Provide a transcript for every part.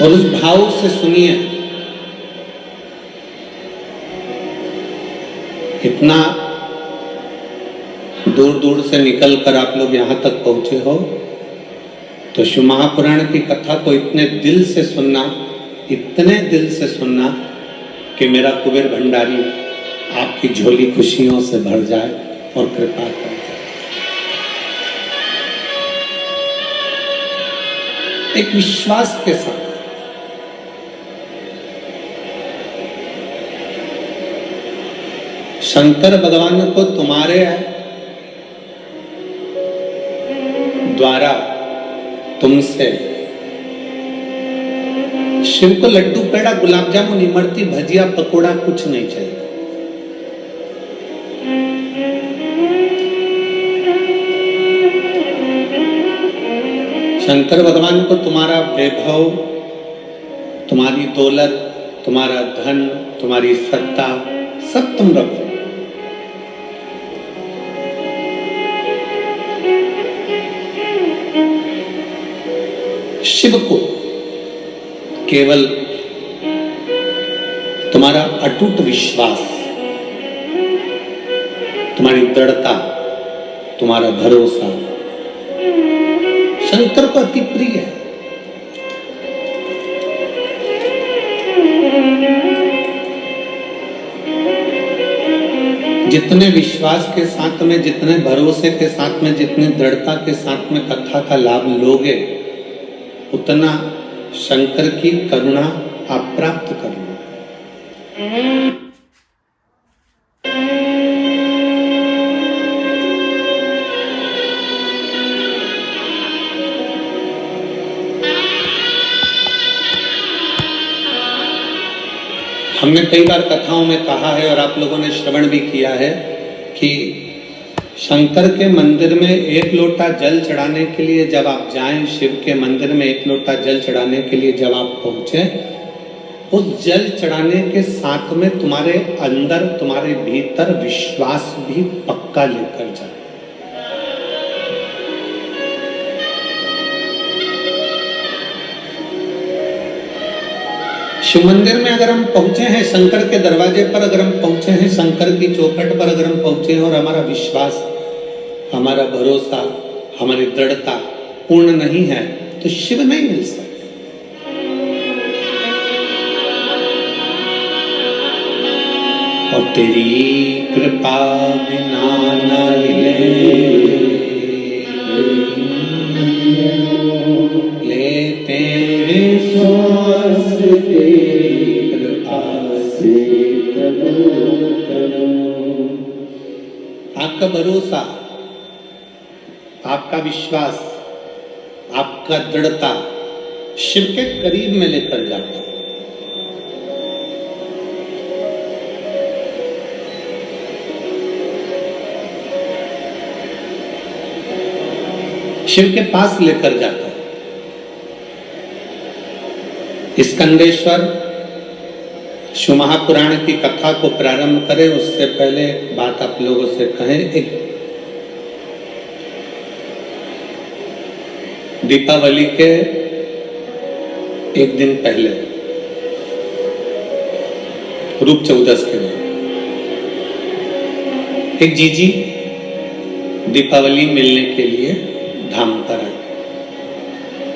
और उस भाव से सुनिए। इतना दूर दूर से निकल कर आप लोग यहाँ तक पहुंचे हो, तो शिव महापुराण की कथा को इतने दिल से सुनना, इतने दिल से सुनना कि मेरा कुबेर भंडारी आपकी झोली खुशियों से भर जाए और कृपा कर जाए। एक विश्वास के साथ शंकर भगवान को तुम्हारे द्वारा, तुमसे शिव को लड्डू पेड़ा गुलाब जामुन इमरती भजिया पकोड़ा कुछ नहीं चाहिए। शंकर भगवान को तुम्हारा वैभव, तुम्हारी दौलत, तुम्हारा धन, तुम्हारी सत्ता सब तुम रखो। शिव को केवल तुम्हारा अटूट विश्वास, तुम्हारी दृढ़ता, तुम्हारा भरोसा शंकर को अति प्रिय है। जितने विश्वास के साथ में, जितने भरोसे के साथ में, जितने दृढ़ता के साथ में कथा का लाभ लोगे, उतना शंकर की करुणा आप प्राप्त कर लो। हमने कई बार कथाओं में कहा है और आप लोगों ने श्रवण भी किया है कि शंकर के मंदिर में एक लोटा जल चढ़ाने के लिए जब आप जाएं, शिव के मंदिर में एक लोटा जल चढ़ाने के लिए जब आप पहुंचे, उस जल चढ़ाने के साथ में तुम्हारे अंदर, तुम्हारे भीतर विश्वास भी पक्का लेकर जाए। शिव मंदिर में अगर हम पहुंचे हैं, शंकर के दरवाजे पर अगर हम पहुंचे हैं, शंकर की चौखट पर अगर हम पहुंचे हैं और हमारा विश्वास, हमारा भरोसा, हमारी दृढ़ता पूर्ण नहीं है, तो शिव नहीं मिल सकते। और तेरी कृपा बिना न लेते हैं श्वास, कृपा से आपका भरोसा, आपका विश्वास, आपका दृढ़ता शिव के करीब में लेकर जाता है। शिव के पास लेकर जाता है। स्कंदेश्वर शिव महापुराण की कथा को प्रारंभ करें उससे पहले बात आप लोगों से कहें। एक दीपावली के एक दिन पहले, रूप चौदस के दिन, एक जीजी दीपावली मिलने के लिए धाम पर आए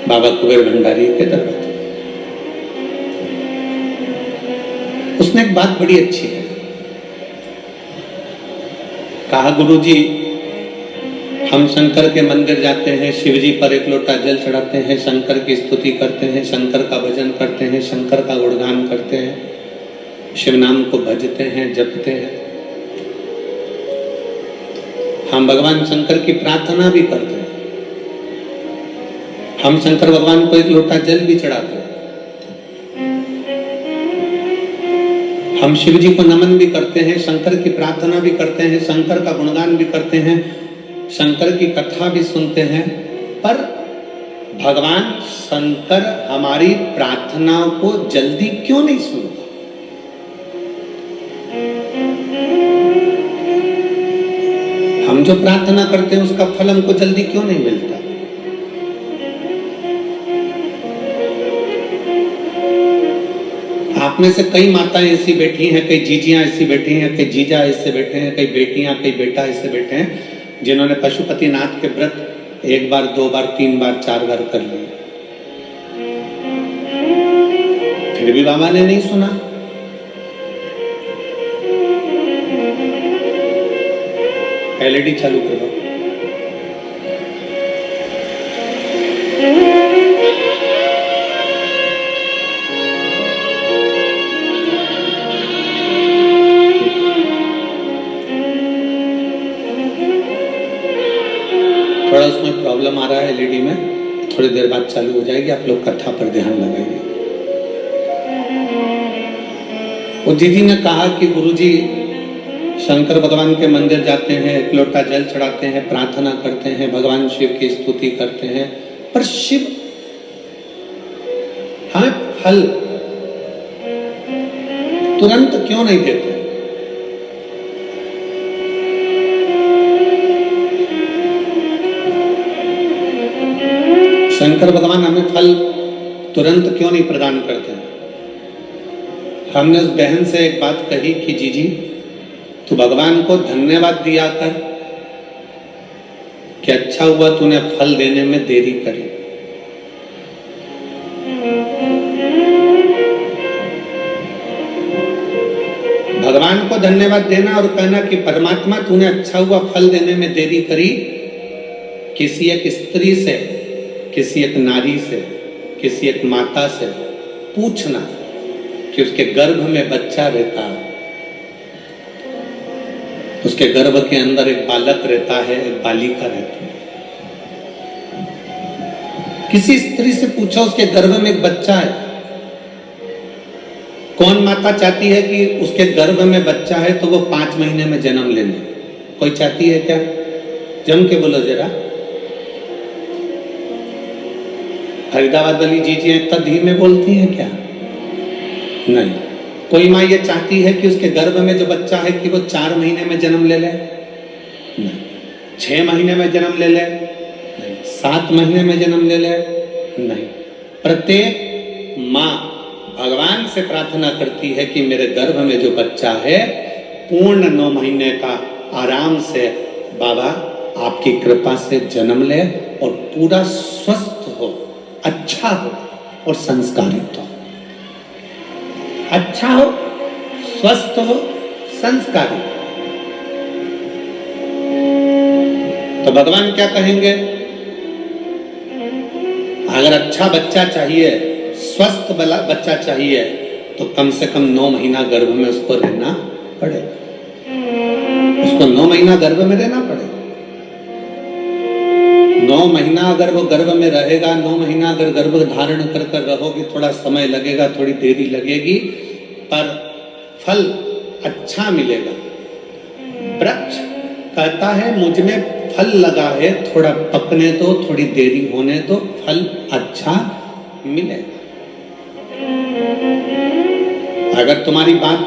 बाबा कुबेर भंडारी के दरबार। उसने एक बात बड़ी अच्छी है, कहा गुरुजी हम शंकर के मंदिर जाते हैं, शिव जी पर एक लोटा जल चढ़ाते हैं, शंकर की स्तुति करते हैं, शंकर का भजन करते हैं, शंकर का गुणगान करते हैं, शिव नाम को भजते हैं, जपते हैं। हम भगवान शंकर की प्रार्थना भी करते हैं, हम शंकर भगवान को एक लोटा जल भी चढ़ाते हैं, हम शिव जी को नमन भी करते हैं, शंकर की प्रार्थना भी करते हैं, शंकर का गुणगान भी करते हैं, शंकर की कथा भी सुनते हैं। पर भगवान शंकर हमारी प्रार्थनाओं को जल्दी क्यों नहीं सुनता? हम जो प्रार्थना करते हैं उसका फल हमको जल्दी क्यों नहीं मिलता? आप में से कई माताएं ऐसी बैठी हैं, कई जीजियां ऐसी बैठी हैं, कई जीजा ऐसे बैठे हैं, कई बेटियां, कई बेटा ऐसे बैठे हैं जिन्होंने पशुपतिनाथ के व्रत 1 बार, 2 बार, 3 बार, 4 बार कर लिए, फिर भी बाबा ने नहीं सुना। एलईडी चालू करो। थोड़ा उसमें प्रॉब्लम आ रहा है एलईडी में, थोड़ी देर बाद चालू हो जाएगी। आप लोग कथा पर ध्यान लगाइए। वो दीदी ने कहा कि गुरुजी शंकर भगवान के मंदिर जाते हैं, 1 लोटा जल चढ़ाते हैं, प्रार्थना करते हैं, भगवान शिव की स्तुति करते हैं, पर शिव हमें फल तुरंत क्यों नहीं देते? शंकर भगवान हमें फल तुरंत क्यों नहीं प्रदान करते? हमने उस बहन से एक बात कही कि जीजी तू भगवान को धन्यवाद दिया कर कि अच्छा हुआ तूने फल देने में देरी करी। भगवान को धन्यवाद देना और कहना कि परमात्मा तूने अच्छा हुआ फल देने में देरी करी। किसी एक स्त्री से, किसी एक नारी से, किसी एक माता से पूछना कि उसके गर्भ में बच्चा रहता है, उसके गर्भ के अंदर एक बालक रहता है, एक बालिका रहती है। किसी स्त्री से पूछो उसके गर्भ में एक बच्चा है। कौन माता चाहती है कि उसके गर्भ में बच्चा है तो वो 5 महीने में जन्म ले ले? कोई चाहती है क्या? जम के बोलो जरा। फरीदाबाद वाली जीजियां इतना धीमे बोलती हैं क्या? नहीं। कोई माँ ये चाहती है कि उसके गर्भ में जो बच्चा है कि वो 4 महीने में जन्म ले ले? नहीं। 6 महीने में जन्म ले ले? नहीं। 7 महीने में जन्म ले ले? नहीं। प्रत्येक माँ भगवान से प्रार्थना करती है कि मेरे गर्भ में जो बच्चा है पूर्ण 9 महीने का आराम से बाबा आपकी कृपा से जन्म ले और पूरा स्वस्थ हो, अच्छा हो और संस्कारित हो। अच्छा हो, स्वस्थ हो, संस्कारित। तो भगवान क्या कहेंगे? अगर अच्छा बच्चा चाहिए, स्वस्थ बच्चा चाहिए तो कम से कम 9 महीना गर्भ में उसको रहना पड़ेगा। उसको 9 महीना गर्भ में रहना पड़ेगा। 9 महीना अगर वो गर्भ में रहेगा, 9 महीना अगर गर्भ धारण कर कर रहोगे, थोड़ा समय लगेगा, थोड़ी देरी लगेगी, पर फल अच्छा मिलेगा। वृक्ष कहता है मुझ में फल लगा है, थोड़ा पकने दो, थोड़ी देरी होने दो, फल अच्छा मिलेगा। अगर तुम्हारी बात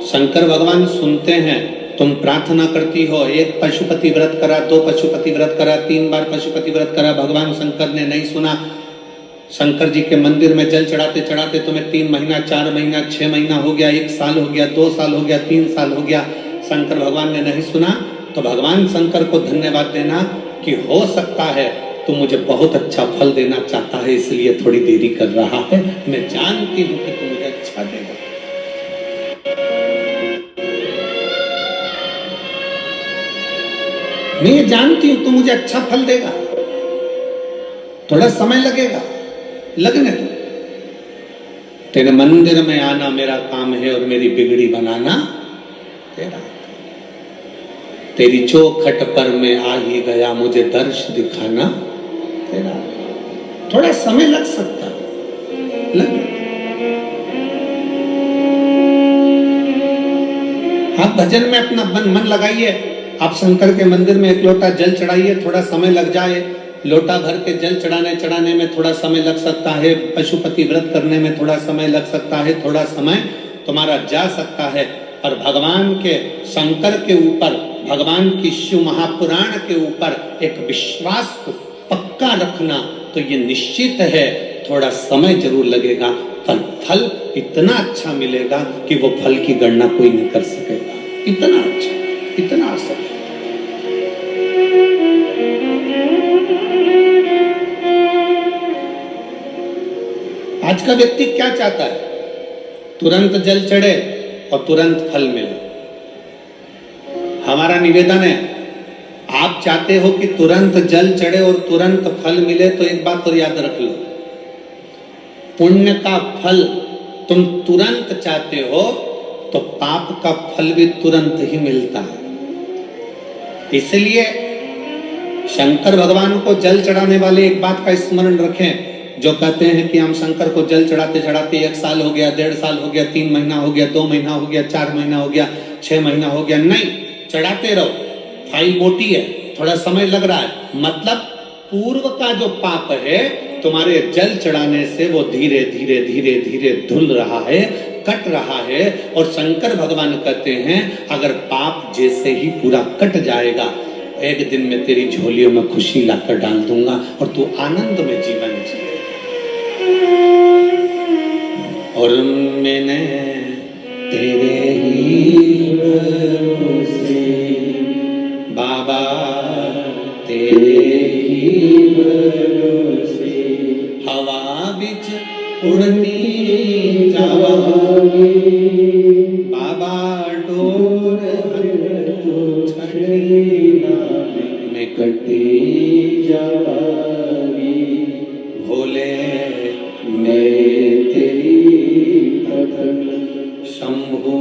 शंकर भगवान सुनते हैं, तुम प्रार्थना करती हो, 1 पशुपति व्रत करा, 2 पशुपति व्रत करा, 3 बार पशुपति व्रत करा, भगवान शंकर ने नहीं सुना। शंकर जी के मंदिर में जल चढ़ाते चढ़ाते तुम्हें 3 महीना, 4 महीना, 6 महीना हो गया, 1 साल हो गया, 2 साल हो गया, 3 साल हो गया, शंकर भगवान ने नहीं सुना, तो भगवान शंकर को धन्यवाद देना कि हो सकता है तो मुझे बहुत अच्छा फल देना चाहता है, इसलिए थोड़ी देरी कर रहा है। मैं जानती हूं कि तू मुझे अच्छा देगा। मैं ये जानती हूं तू मुझे अच्छा फल देगा। थोड़ा समय लगेगा, लगने दो। तेरे मंदिर में आना मेरा काम है और मेरी बिगड़ी बनाना तेरा। तेरी चौखट पर मैं आ ही गया, मुझे दर्श दिखाना तेरा। थोड़ा समय लग सकता, लगे। आप भजन में अपना मन लगाइए, आप शंकर के मंदिर में 1 लोटा जल चढ़ाइए, थोड़ा समय लग जाए। लोटा भर के जल चढ़ाने में थोड़ा समय लग सकता है, पशुपति व्रत करने में थोड़ा समय लग सकता है, थोड़ा समय तुम्हारा जा सकता है, पर भगवान के शंकर के ऊपर, भगवान की शिव महापुराण के ऊपर एक विश्वास को पक्का रखना, तो ये निश्चित है थोड़ा समय जरूर लगेगा, पर फल इतना अच्छा मिलेगा कि वो फल की गणना कोई नहीं कर सकेगा। इतना अच्छा, इतना असर। आज का व्यक्ति क्या चाहता है? तुरंत जल चढ़े और तुरंत फल मिले। हमारा निवेदन है, आप चाहते हो कि तुरंत जल चढ़े और तुरंत फल मिले, तो एक बात और याद रख लो, पुण्य का फल तुम तुरंत चाहते हो तो पाप का फल भी तुरंत ही मिलता है। इसलिए शंकर भगवान को जल चढ़ाने वाले एक बात का स्मरण रखें, जो कहते हैं कि हम शंकर को जल चढ़ाते चढ़ाते 1 साल हो गया, 1.5 साल हो गया, 3 महीना हो गया, 2 महीना हो गया, 4 महीना हो गया, 6 महीना हो गया। नहीं, चढ़ाते रहो। फाइल मोटी है, थोड़ा समय लग रहा है, मतलब पूर्व का जो पाप है तुम्हारे जल चढ़ाने से वो धीरे धीरे धीरे धीरे धुल रहा है, कट रहा है। और शंकर भगवान कहते हैं अगर पाप जैसे ही पूरा कट जाएगा, एक दिन में तेरी झोलियों में खुशी लाकर डाल दूंगा और तू आनंद में जीवन जिए। और मैंने तेरे ही भरोसे बाबा, तेरे ही भरोसे हवा बिच उड़नी जावांगी बाबा, डोर में कटी जावांगी। भोले मैं तेरी भगत, शंभू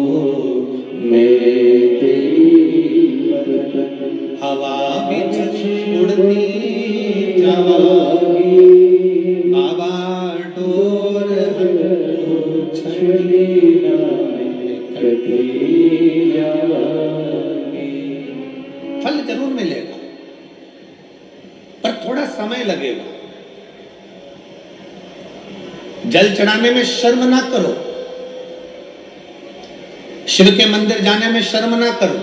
मैं तेरी भगत, हवा बिच उड़नी जावांगी बाबा, डोर छड़ी में कटी जावांगी। फल जरूर मिलेगा, पर थोड़ा समय लगेगा। जल चढ़ाने में शर्म ना करो, शिव के मंदिर जाने में शर्म ना करो।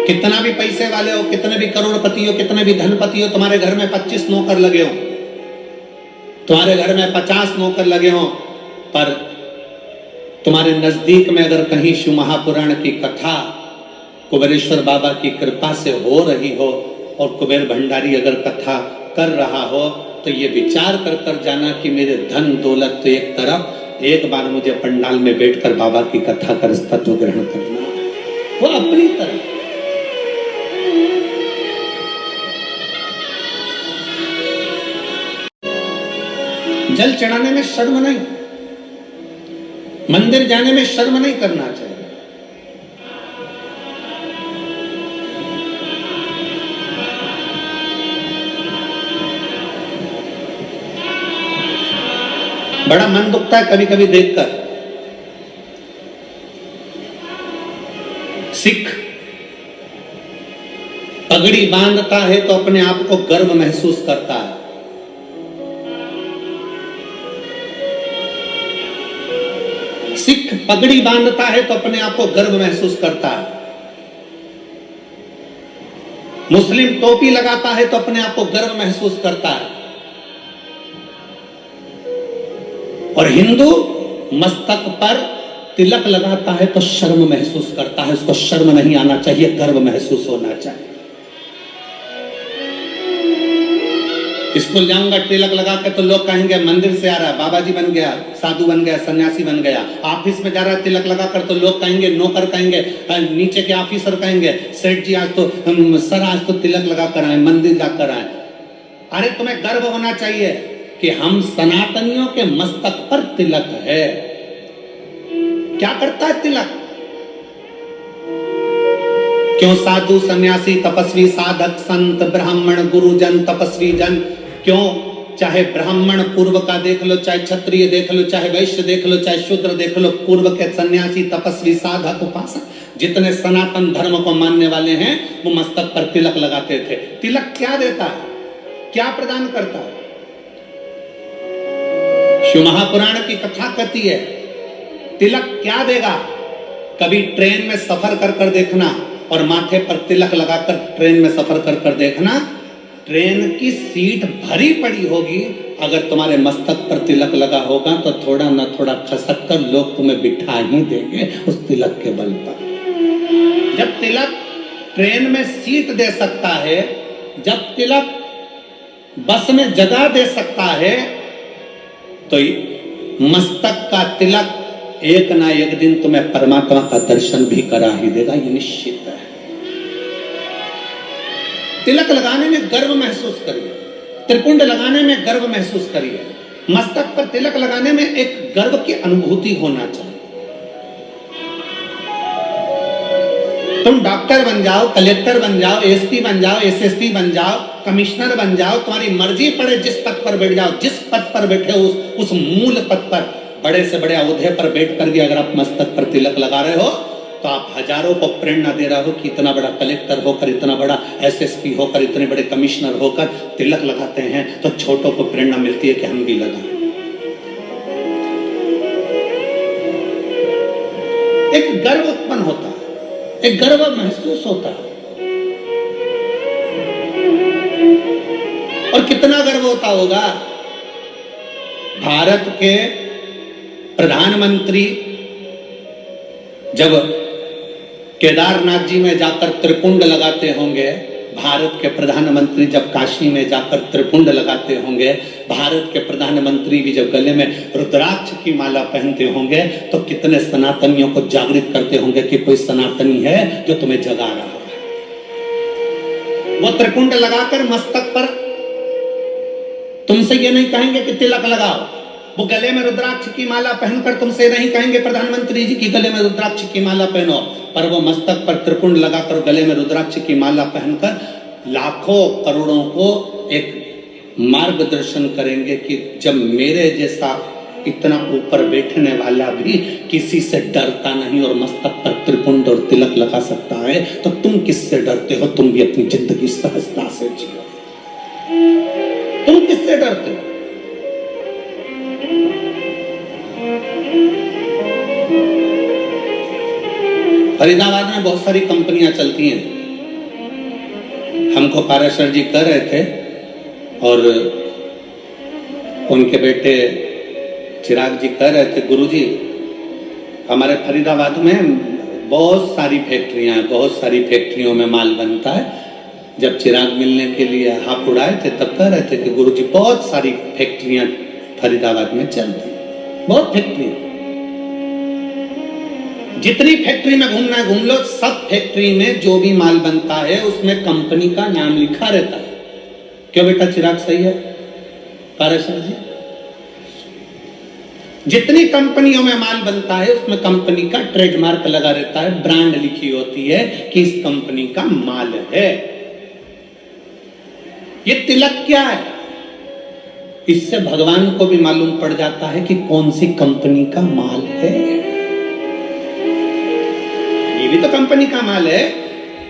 कितना भी पैसे वाले हो, कितने भी करोड़पति हो, कितने भी धनपति हो, तुम्हारे घर में 25 नौकर लगे हो, तुम्हारे घर में 50 नौकर लगे हो, पर तुम्हारे नजदीक में अगर कहीं शिव महापुराण की कथा कुबेरेश्वर बाबा की कृपा से हो रही हो और कुबेर भंडारी अगर कथा कर रहा हो, तो ये विचार कर कर जाना कि मेरे धन दौलत तो एक तरफ, एक बार मुझे पंडाल में बैठकर बाबा की कथा कर तत्व ग्रहण करना, वो अपनी तरफ। जल चढ़ाने में शर्म नहीं, मंदिर जाने में शर्म नहीं करना चाहिए। बड़ा मन दुखता है कभी कभी देखकर, सिख पगड़ी बांधता है तो अपने आप को गर्व महसूस करता है, सिख पगड़ी बांधता है तो अपने आप को गर्व महसूस करता है, मुस्लिम टोपी लगाता है तो अपने आप को गर्व महसूस करता है, और हिंदू मस्तक पर तिलक लगाता है तो शर्म महसूस करता है। उसको शर्म नहीं आना चाहिए, गर्व महसूस होना चाहिए। स्कूल जाऊंगा तिलक लगा के तो लोग कहेंगे मंदिर से आ रहा है, बाबा जी बन गया, साधु बन गया, सन्यासी बन गया। ऑफिस में जा रहा है तिलक लगा कर तो लोग कहेंगे, नौकर कहेंगे, नीचे के ऑफिसर कहेंगे, सेठ जी आज तो सर आज तो तिलक लगा कर आए, मंदिर जाकर आए। अरे तुम्हें गर्व होना चाहिए कि हम सनातनियों के मस्तक पर तिलक है। क्या करता है तिलक? क्यों साधु सन्यासी तपस्वी साधक संत ब्राह्मण गुरुजन तपस्वी जन, क्यों चाहे ब्राह्मण पूर्व का देख लो, चाहे क्षत्रिय देख लो, चाहे वैश्य देख लो, चाहे शूद्र देख लो, पूर्व के सन्यासी तपस्वी साधक उपासक जितने सनातन धर्म को मानने वाले हैं वो मस्तक पर तिलक लगाते थे। तिलक क्या देता है, क्या प्रदान करता है? शिव महापुराण की कथा कहती है तिलक क्या देगा। कभी ट्रेन में सफर कर कर देखना और माथे पर तिलक लगाकर ट्रेन में सफर कर कर देखना, ट्रेन की सीट भरी पड़ी होगी, अगर तुम्हारे मस्तक पर तिलक लगा होगा तो थोड़ा न थोड़ा खसक कर लोग तुम्हें बिठा ही देंगे उस तिलक के बल पर। जब तिलक ट्रेन में सीट दे सकता है, जब तिलक बस में जगह दे सकता है, तो मस्तक का तिलक एक ना एक दिन तुम्हें परमात्मा का दर्शन भी करा ही देगा, ये निश्चित है। तिलक लगाने में गर्व महसूस करिए, त्रिपुंड लगाने में गर्व महसूस करिए, मस्तक पर तिलक लगाने में एक गर्व की अनुभूति होना चाहिए। तुम डॉक्टर बन जाओ, कलेक्टर बन जाओ, एसपी बन जाओ, एसएसपी बन जाओ, कमिश्नर बन जाओ, तुम्हारी मर्जी पड़े जिस पद पर बैठ जाओ, जिस पद पर बैठे हो उस मूल पद पर, बड़े से बड़े औहदे पर बैठ कर भी अगर आप मस्तक पर तिलक लगा रहे हो तो आप हजारों को प्रेरणा दे रहे हो कि इतना बड़ा कलेक्टर होकर, इतना बड़ा एसएसपी होकर, इतने बड़े कमिश्नर होकर तिलक लगाते हैं तो छोटों को प्रेरणा मिलती है कि हम भी लगाएं। एक गर्व उत्पन्न होता है, एक गर्व महसूस होता है। और कितना गर्व होता होगा, भारत के प्रधानमंत्री जब केदारनाथ जी में जाकर त्रिपुंड लगाते होंगे, भारत के प्रधानमंत्री जब काशी में जाकर त्रिपुंड लगाते होंगे, भारत के प्रधानमंत्री भी जब गले में रुद्राक्ष की माला पहनते होंगे, तो कितने सनातनियों को जागृत करते होंगे कि कोई सनातनी है जो तुम्हें जगा रहा है। वो त्रिपुंड लगाकर मस्तक पर तुमसे ये नहीं कहेंगे कि तिलक लगाओ, वो गले में रुद्राक्ष की माला पहनकर तुमसे नहीं कहेंगे प्रधानमंत्री जी की गले में रुद्राक्ष की माला पहनो, पर वो मस्तक पर त्रिपुंड लगाकर गले में रुद्राक्ष की माला पहनकर लाखों करोड़ों को एक मार्गदर्शन करेंगे कि जब मेरे जैसा इतना ऊपर बैठने वाला भी किसी से डरता नहीं और मस्तक पर त्रिपुंड और तिलक लगा सकता है, तो तुम किससे डरते हो? तुम भी अपनी जिंदगी सहजता से जियो। तुम किससे डरते हो? फरीदाबाद में बहुत सारी कंपनियां चलती हैं। हमको पाराशर जी कह रहे थे और उनके बेटे चिराग जी कह रहे थे, गुरुजी हमारे फरीदाबाद में बहुत सारी फैक्ट्रियां हैं, बहुत सारी फैक्ट्रियों में माल बनता है। जब चिराग मिलने के लिए हाथ उड़ाए थे तब कह रहे थे कि गुरुजी बहुत सारी फैक्ट्रियां फरीदाबाद में चलती, बहुत फैक्ट्रियां, जितनी फैक्ट्री में घूमना है घूम लो, सब फैक्ट्री में जो भी माल बनता है उसमें कंपनी का नाम लिखा रहता है। क्यों बेटा चिराग सही है पाराशर जी? जितनी कंपनियों में माल बनता है उसमें कंपनी का ट्रेडमार्क लगा रहता है, ब्रांड लिखी होती है कि इस कंपनी का माल है। ये तिलक क्या है? इससे भगवान को भी मालूम पड़ जाता है कि कौन सी कंपनी का माल है। ये भी तो कंपनी का माल है,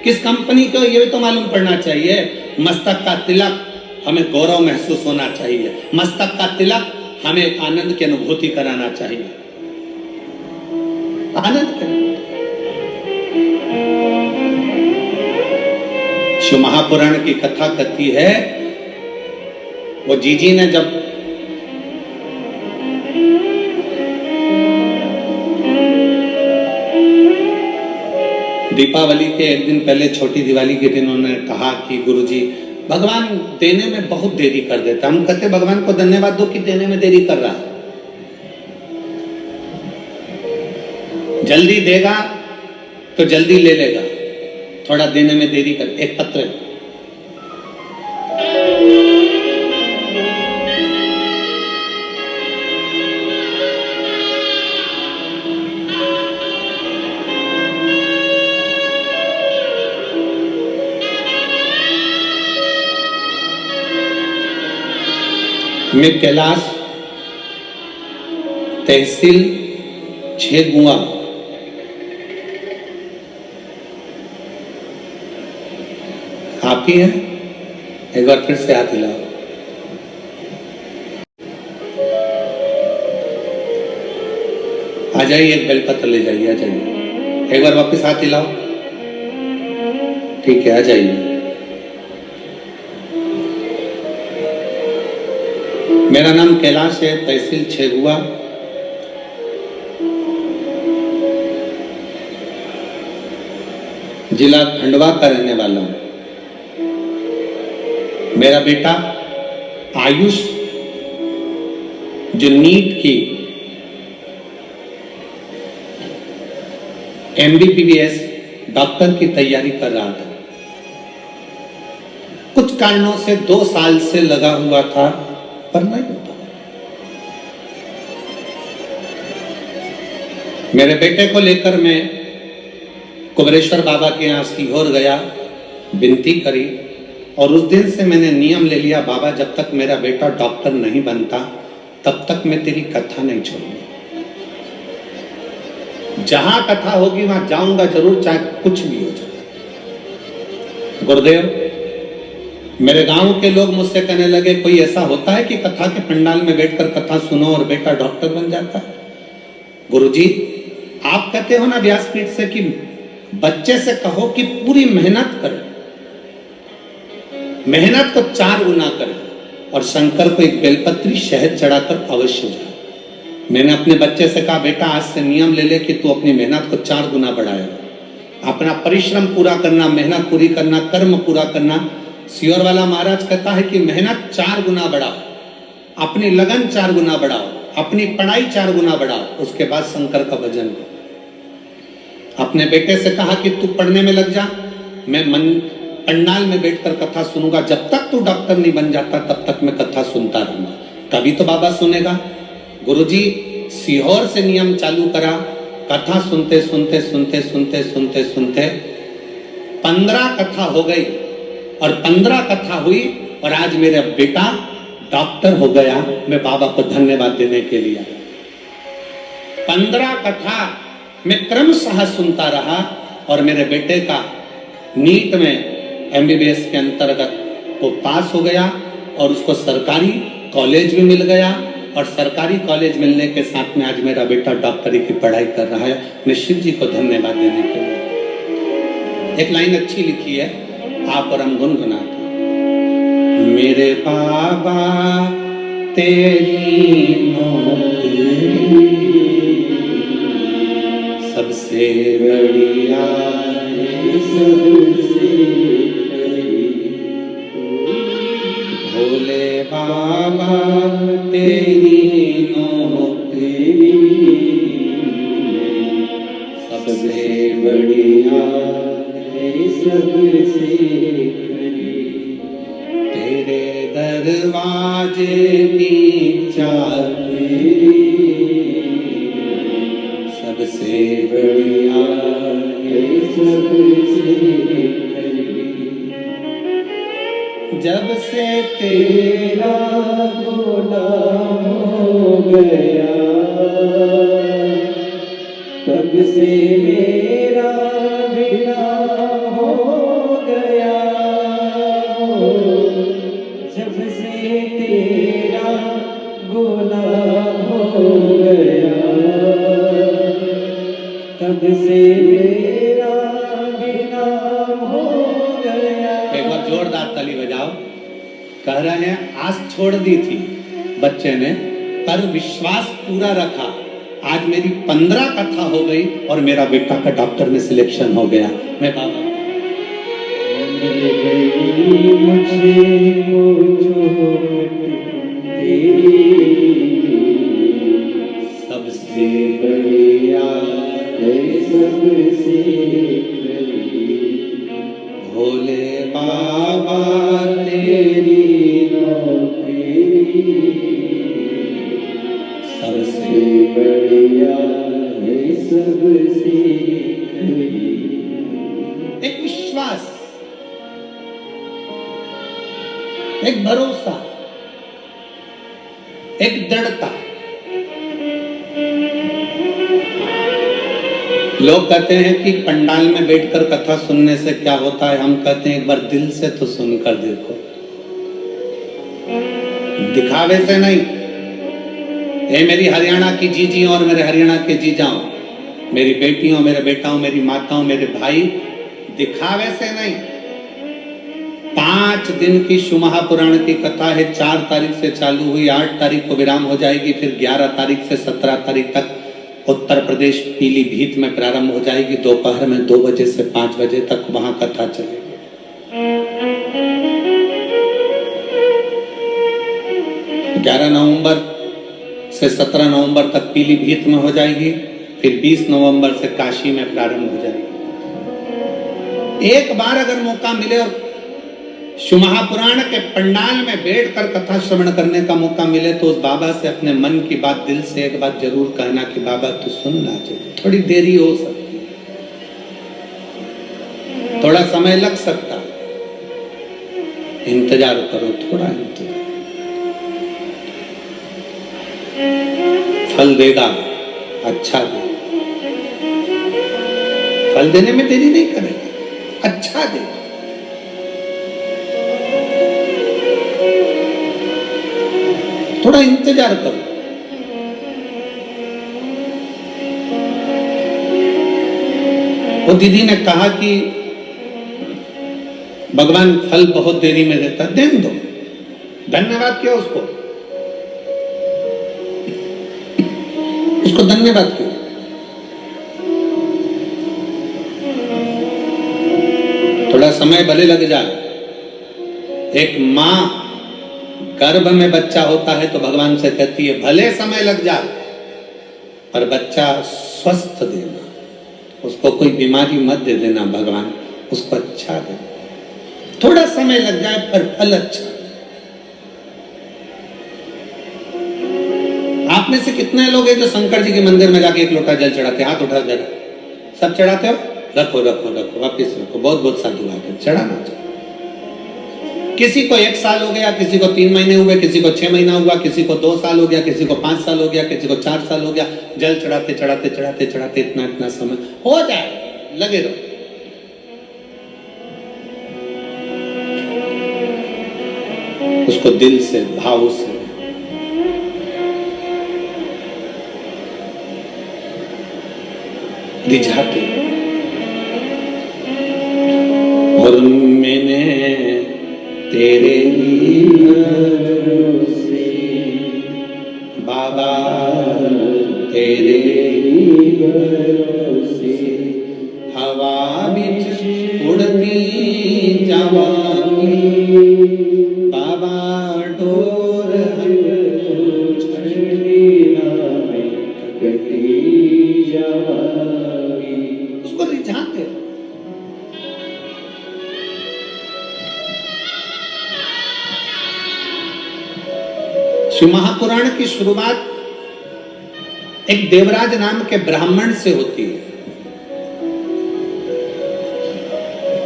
किस कंपनी का ये भी तो मालूम पड़ना चाहिए। मस्तक का तिलक हमें गौरव महसूस होना चाहिए, मस्तक का तिलक हमें आनंद की अनुभूति कराना चाहिए, आनंद की। शिव महापुराण की कथा कहती है, वो जीजी ने जब दीपावली के एक दिन पहले, छोटी दिवाली के दिन उन्होंने कहा कि गुरुजी भगवान देने में बहुत देरी कर देता। हम कहते भगवान को धन्यवाद दो कि देने में देरी कर रहा है, जल्दी देगा तो जल्दी ले लेगा, थोड़ा देने में देरी कर। एक पत्र में कैलाश तहसील 6 गुआ आप ही है। एक बार फिर से हाथ हिलाओ। आ जाइए, एक बेलपत्र ले जाइए, आ जाइए। एक बार वापस हाथ हिलाओ। ठीक है, आ जाइए। मेरा नाम कैलाश है, तहसील छेगुआ। जिला खंडवा का रहने वाला हूं। मेरा बेटा आयुष जो नीट की MBBS डॉक्टर की तैयारी कर रहा था, कुछ कारणों से 2 साल से लगा हुआ था पर नहीं होता। मेरे बेटे को लेकर मैं कुबरेश्वर बाबा के यहाँ सीहोर गया, विनती करी और उस दिन से मैंने नियम ले लिया, बाबा जब तक मेरा बेटा डॉक्टर नहीं बनता तब तक मैं तेरी कथा नहीं छोड़ूंगा। जहां कथा होगी वहां जाऊंगा जरूर, चाहे कुछ भी हो जाए। गुरुदेव, मेरे गांव के लोग मुझसे कहने लगे, कोई ऐसा होता है कि कथा के पंडाल में बैठकर कथा सुनो और बेटा डॉक्टर बन जाता है? गुरुजी, आप कहते हो ना व्यासपीठ से कि बच्चे से कहो कि पूरी मेहनत करे, मेहनत को 4 गुना करे और शंकर को एक बेलपत्री शहद चढ़ाकर अवश्य जाए। मैंने अपने बच्चे से कहा, बेटा आज से नियम ले ले कि तू अपनी मेहनत को 4 गुना बढ़ाएगा। अपना परिश्रम पूरा करना, मेहनत पूरी करना, कर्म पूरा करना। सियोर वाला महाराज कहता है कि मेहनत 4 गुना बढ़ाओ, अपनी लगन 4 गुना बढ़ाओ, अपनी पढ़ाई 4 गुना बढ़ाओ, उसके बाद शंकर का भजन करो। अपने बेटे से कहा कि तू पढ़ने में लग जा, मैं पंडाल में बैठकर कथा सुनूंगा, जब तक तू डॉक्टर नहीं बन जाता तब तक मैं कथा सुनता रहूंगा, तभी तो बाबा सुनेगा। गुरुजी, सीहोर से नियम चालू करा, कथा सुनते सुनते सुनते सुनते सुनते सुनते 15 कथा हो गई और 15 कथा हुई और आज मेरा बेटा डॉक्टर हो गया। मैं बाबा को धन्यवाद देने के लिए 15 कथा मैं क्रमशः सुनता रहा और मेरे बेटे का नीट में MBBS के अंतर्गत वो पास हो गया और उसको सरकारी कॉलेज भी मिल गया और सरकारी कॉलेज मिलने के साथ में आज मेरा बेटा डॉक्टरी की पढ़ाई कर रहा है। मैं शिव जी को धन्यवाद देने के लिए एक लाइन अच्छी लिखी है, आप और हम गुनगुनाते। मेरे बाबा तेरी नौकरी सबसे बढ़िया है, सबसे भोले बाबा तेरी नौकरी सबसे बढ़िया है, सबसे तेरे दरवाजे की चाबी सबसे बढ़िया है, सबसे जब से तेरा गुलाम हो गया तब से मेरा बिना हो गया, जब से तेरा गुलाम हो गया तब से मेरा बिना हो गया। एक बार जोरदार ताली बजाओ। कह रहे हैं आस छोड़ दी थी बच्चे ने पर विश्वास पूरा रखा, आज मेरी 15 कथा हो गई और मेरा बेटा का डॉक्टर में सिलेक्शन हो गया। मैं बाबा सबसे बढ़िया सबसे भोले बाबा तेरी नौकरी सबसे बढ़िया है, सबसे एक विश्वास, एक भरोसा, एक दृढ़ता। लोग कहते हैं कि पंडाल में बैठकर कथा सुनने से क्या होता है, हम कहते हैं एक बार दिल से तो सुनकर देखो, दिखावे से नहीं। ये मेरी हरियाणा की जीजी और मेरे हरियाणा के जीजाओं, मेरी बेटियों, मेरे बेटाओं, मेरी माताओं, मेरे भाई, दिखावे से नहीं, 5 दिन की शिव महापुराण की कथा है। 4 तारीख से चालू हुई, 8 तारीख को विराम हो जाएगी, फिर 11 तारीख से 17 तारीख तक उत्तर प्रदेश पीलीभीत में प्रारंभ हो जाएगी। दोपहर में 2 बजे से 5 बजे तक वहां कथा चलेगी। 11 नवंबर से 17 नवंबर तक पीलीभीत में हो जाएगी, फिर 20 नवंबर से काशी में प्रारंभ हो जाएगी। एक बार अगर मौका मिले और शिव महापुराण के पंडाल में बैठकर कथा श्रवण करने का मौका मिले तो उस बाबा से अपने मन की बात दिल से एक बात जरूर कहना कि बाबा तू सुन ना, थोड़ी देरी हो सकती, थोड़ा समय लग सकता, इंतजार करो, थोड़ा इंतजार, फल देगा, अच्छा देगा, फल देने में देरी नहीं करेगा, अच्छा देगा। थोड़ा इंतजार करो। वो दीदी ने कहा कि भगवान फल बहुत देरी में देता, देने दो, धन्यवाद क्यों उसको, उसको धन्यवाद क्यों। थोड़ा समय भले लग जाए। एक मां गर्भ में बच्चा होता है तो भगवान से कहती है भले समय लग जाए पर बच्चा स्वस्थ देना, उसको कोई बीमारी मत दे देना भगवान, उसको अच्छा दे। थोड़ा समय लग जाए पर फल अच्छा। आप में से कितने लोग हैं जो शंकर जी के मंदिर में जाके 1 लोटा जल चढ़ाते? हाथ उठा जरा। सब चढ़ाते हो? रखो रखो रखो, वापिस रखो। बहुत बहुत साधुवाद है, चढ़ाना चाहिए। किसी को 1 साल हो गया, किसी को 3 महीने हुए, किसी को 6 महीना हुआ, किसी को 2 साल हो गया, किसी को 5 साल हो गया, किसी को 4 साल हो गया। जल चढ़ाते चढ़ाते चढ़ाते चढ़ाते इतना समय हो जाए, लगे रहो। उसको दिल से, भाव से रिझाते। और मैंने तेरे भरोसे बाबा, तेरे भरोसे हवा बिच उड़ती जवानी बाबा, डोर उसको रिझाते। शिव महापुराण की शुरुआत एक देवराज नाम के ब्राह्मण से होती है,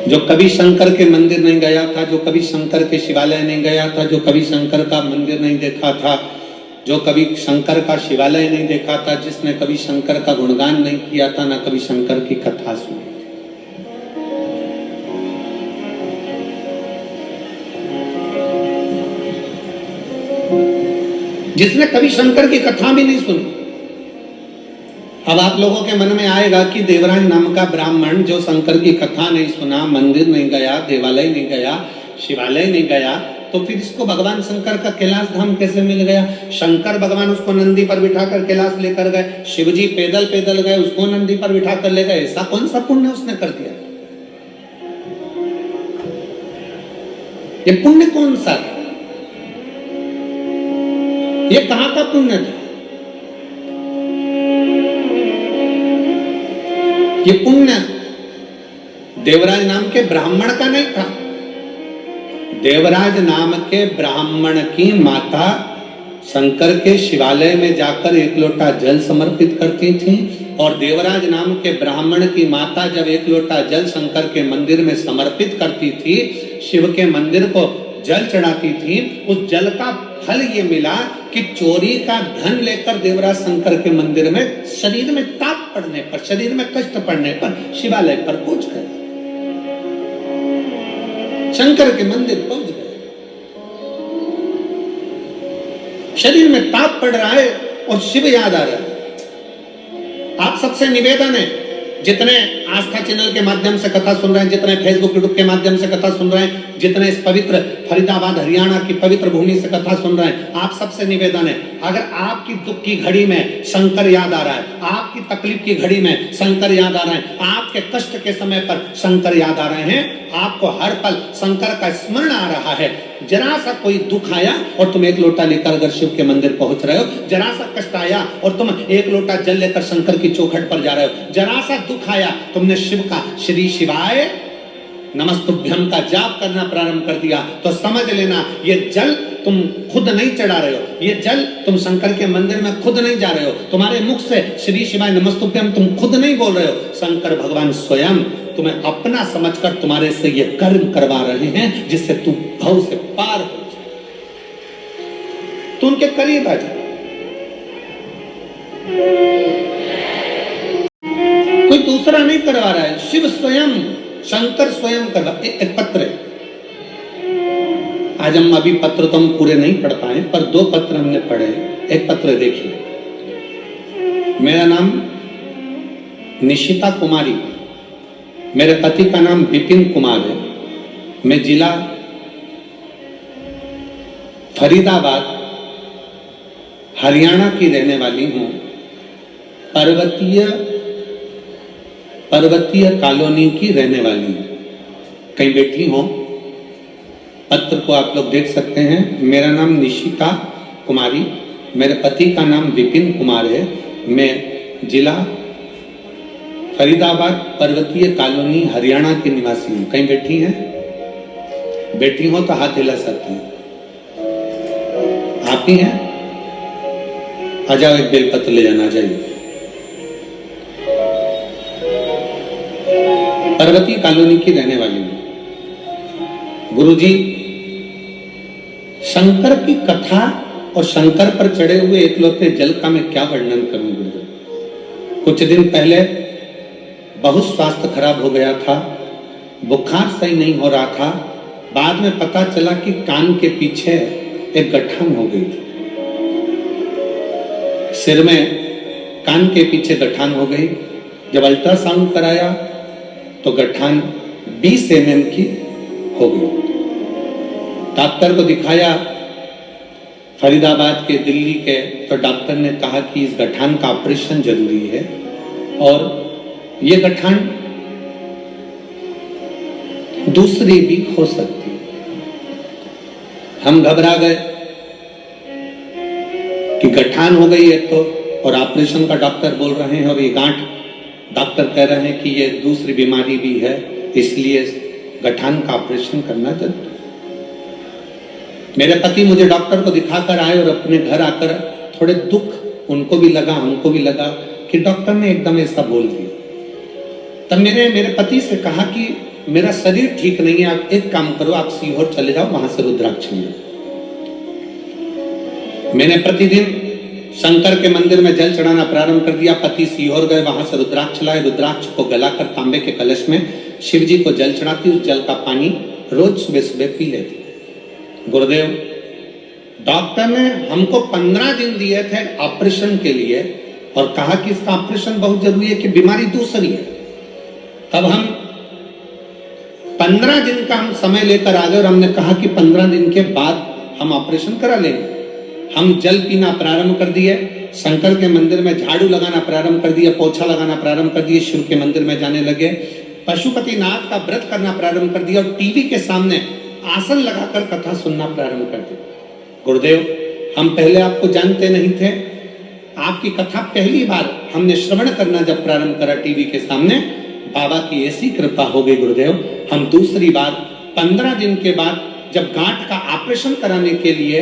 जो कभी शंकर के मंदिर नहीं गया था, जो कभी शंकर के शिवालय नहीं गया था, जो कभी शंकर का मंदिर नहीं देखा था, जो कभी शंकर का शिवालय नहीं देखा था, जिसने कभी शंकर का गुणगान नहीं किया था, ना कभी शंकर की कथा सुनी। जिसने कभी शंकर की कथा भी नहीं सुनी। अब आप लोगों के मन में आएगा कि देवराज नाम का ब्राह्मण जो शंकर की कथा नहीं सुना, मंदिर नहीं गया, देवालय नहीं गया, शिवालय नहीं गया, तो फिर इसको भगवान शंकर का कैलाश धाम कैसे मिल गया? शंकर भगवान उसको नंदी पर बिठाकर कैलाश लेकर गए, शिवजी पैदल पैदल गए, उसको नंदी पर बिठाकर ले गए। ऐसा कौन सा पुण्य उसने कर दिया? ये पुण्य कौन सा था? ये कहां का पुण्य था? ये पुण्य देवराज नाम के ब्राह्मण का नहीं था। देवराज नाम के ब्राह्मण की माता शंकर के शिवालय में जाकर 1 लोटा जल समर्पित करती थी, और देवराज नाम के ब्राह्मण की माता जब 1 लोटा जल शंकर के मंदिर में समर्पित करती थी, शिव के मंदिर को जल चढ़ाती थी, उस जल का फल ये मिला कि चोरी का धन लेकर देवराज शंकर के मंदिर में शरीर में ताप पड़ने पर, शरीर में कष्ट पड़ने पर शिवालय पर पहुंच गए, शंकर के मंदिर पहुंच गए। शरीर में ताप पड़ रहा है और शिव याद आ रहा है। आप सबसे निवेदन है, जितने आस्था चैनल के माध्यम से कथा सुन रहे हैं, जितने फेसबुक यूट्यूब के माध्यम से कथा सुन रहे हैं, जितने इस पवित्र फरीदाबाद हरियाणा की पवित्र भूमि से कथा सुन रहे हैं, आप सबसे निवेदन है, अगर आपकी दुख की घड़ी में शंकर याद आ रहा है, आपकी तकलीफ की घड़ी में शंकर याद आ रहे हैं, आपके कष्ट के समय पर शंकर याद आ रहे हैं, आपको हर पल शंकर का स्मरण आ रहा है, जरा सा कोई दुख आया और तुम एक लोटा लेकर अगर शिव के मंदिर पहुंच रहे हो, जरा सा कष्ट आया और तुम एक लोटा जल लेकर शंकर की चौखट पर जा रहे हो, जरा सा दुख आया तुमने शिव का श्री शिवाय नमस्तुभ्यं का जाप करना प्रारंभ कर दिया, तो समझ लेना ये जल तुम खुद नहीं चढ़ा रहे हो, ये जल तुम शंकर के मंदिर में खुद नहीं जा रहे हो, तुम्हारे मुख से श्री शिवाय नमस्तुभ्यं तुम खुद नहीं बोल रहे हो, शंकर भगवान स्वयं तुम्हें अपना समझकर तुम्हारे से ये कर्म करवा रहे हैं जिससे तू भव से पार हो जाए, तो उनके करीब आ जाए। कोई दूसरा नहीं करवा रहा है, शिव स्वयं, शंकर स्वयं करवा। एक पत्र है, आज हम अभी पत्र तो हम पूरे नहीं पढ़ पाए, पर 2 पत्र हमने पढ़े। एक पत्र देखिए, मेरा नाम निशिता कुमारी, मेरे पति का नाम विपिन कुमार है, मैं जिला फरीदाबाद हरियाणा की रहने वाली हूं, पर्वतीय कॉलोनी की रहने वाली हूं। कहीं बैठी हो, पत्र को आप लोग देख सकते हैं। मेरा नाम निशिता कुमारी, मेरे पति का नाम विपिन कुमार है, मैं जिला फरीदाबाद पर्वतीय कॉलोनी हरियाणा की निवासी हूं। कहीं बैठी हैं? बैठी हो तो हाथ हिला सकते हैं। आप ही हैं? आ जाओ, एक बेलपत्र ले जाना चाहिए। पर्वतीय कॉलोनी की रहने वाली हूं। गुरुजी, शंकर की कथा और शंकर पर चढ़े हुए एकलौते जल का मैं क्या वर्णन करूं गुरुजी। कुछ दिन पहले बहुत स्वास्थ्य खराब हो गया था, बुखार सही नहीं हो रहा था, बाद में पता चला कि कान के पीछे एक गठान हो गई थी, सिर में कान के पीछे गठान हो गई। जब अल्ट्रासाउंड कराया तो गठान 20 mm की हो गई। डॉक्टर को दिखाया फरीदाबाद के, दिल्ली के, तो डॉक्टर ने कहा कि इस गठान का ऑपरेशन जरूरी है और ये गठान दूसरी भी हो सकती है। हम घबरा गए कि गठान हो गई है तो, और ऑपरेशन का डॉक्टर बोल रहे हैं, और ये गांठ डॉक्टर कह रहे हैं कि ये दूसरी बीमारी भी है, इसलिए गठान का ऑपरेशन करना जरूरी। मेरे पति मुझे डॉक्टर को दिखाकर आए और अपने घर आकर थोड़े दुख उनको भी लगा, हमको भी लगा कि डॉक्टर ने एकदम ऐसा बोल दिया। तब मेरे पति से कहा कि मेरा शरीर ठीक नहीं है, आप एक काम करो, आप सीहोर चले जाओ, वहां से रुद्राक्ष ले। मैंने प्रतिदिन शंकर के मंदिर में जल चढ़ाना प्रारंभ कर दिया। पति सीहोर गए, वहां से रुद्राक्ष लाए, रुद्राक्ष को गलाकर तांबे के कलश में शिव जी को जल चढ़ाती, उस जल का पानी रोज सुबह सुबह पी लेती। गुरुदेव, डॉक्टर ने हमको 15 दिन दिए थे ऑपरेशन के लिए और कहा कि इसका ऑपरेशन बहुत जरूरी है कि बीमारी दूसरी है। तब हम 15 दिन का हम समय लेकर आ गए और हमने कहा कि 15 दिन के बाद हम ऑपरेशन करा लेंगे। हम जल पीना प्रारंभ कर दिए, शंकर के मंदिर में झाड़ू लगाना प्रारंभ कर दिया, पोछा लगाना प्रारंभ कर दिए, शिव के मंदिर में जाने लगे, पशुपतिनाथ का व्रत करना प्रारंभ कर दिया और टीवी के सामने आसन लगाकर कथा सुनना प्रारंभ कर दिया। गुरुदेव, हम पहले आपको जानते नहीं थे, आपकी कथा पहली बार हमने श्रवण करना जब प्रारंभ करा टीवी के सामने, बाबा की ऐसी कृपा हो गई गुरुदेव। हम दूसरी बार 15 दिन के बाद जब गांठ का ऑपरेशन कराने के लिए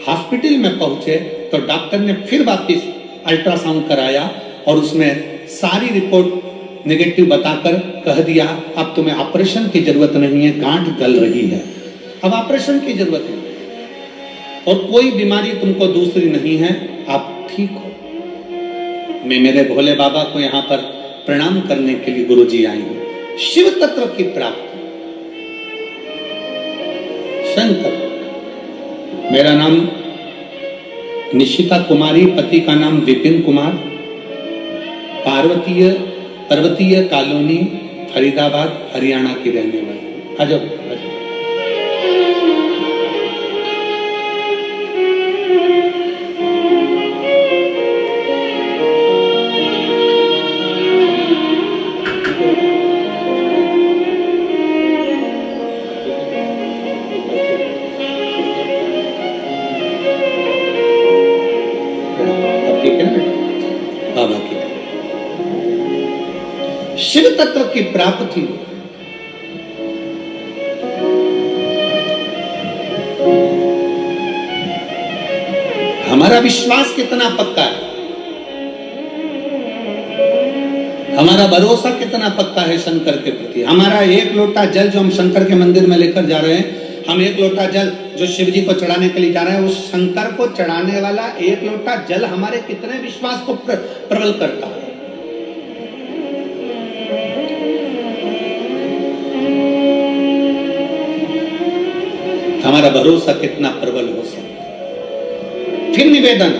हॉस्पिटल में पहुंचे तो डॉक्टर ने फिर वापस अल्ट्रासाउंड कराया और उसमें सारी रिपोर्ट नेगेटिव बताकर कह दिया अब तुम्हें ऑपरेशन की जरूरत नहीं है, गांठ गल रही है, अब ऑपरेशन की जरूरत है और कोई बीमारी तुमको दूसरी नहीं है, आप ठीक हो। मैं मेरे भोले बाबा को यहाँ पर प्रणाम करने के लिए गुरुजी आई हूं। शिव तत्व की प्राप्ति। शंकर, मेरा नाम निशिता कुमारी, पति का नाम विपिन कुमार, पार्वतीय पर्वतीय कॉलोनी, फरीदाबाद, हरियाणा की रहने वाली। आ जाओ, आ जाओ। शिव तत्व की प्राप्ति हमारा विश्वास कितना पक्का है, हमारा भरोसा कितना पक्का है शंकर के प्रति। हमारा एक लोटा जल जो हम शंकर के मंदिर में लेकर जा रहे हैं, हम एक लोटा जल जो शिव जी को चढ़ाने के लिए जा रहे हैं, उस शंकर को चढ़ाने वाला एक लोटा जल हमारे कितने विश्वास को प्रबल करता है। हमारा भरोसा कितना प्रबल हो सकता। फिर निवेदन,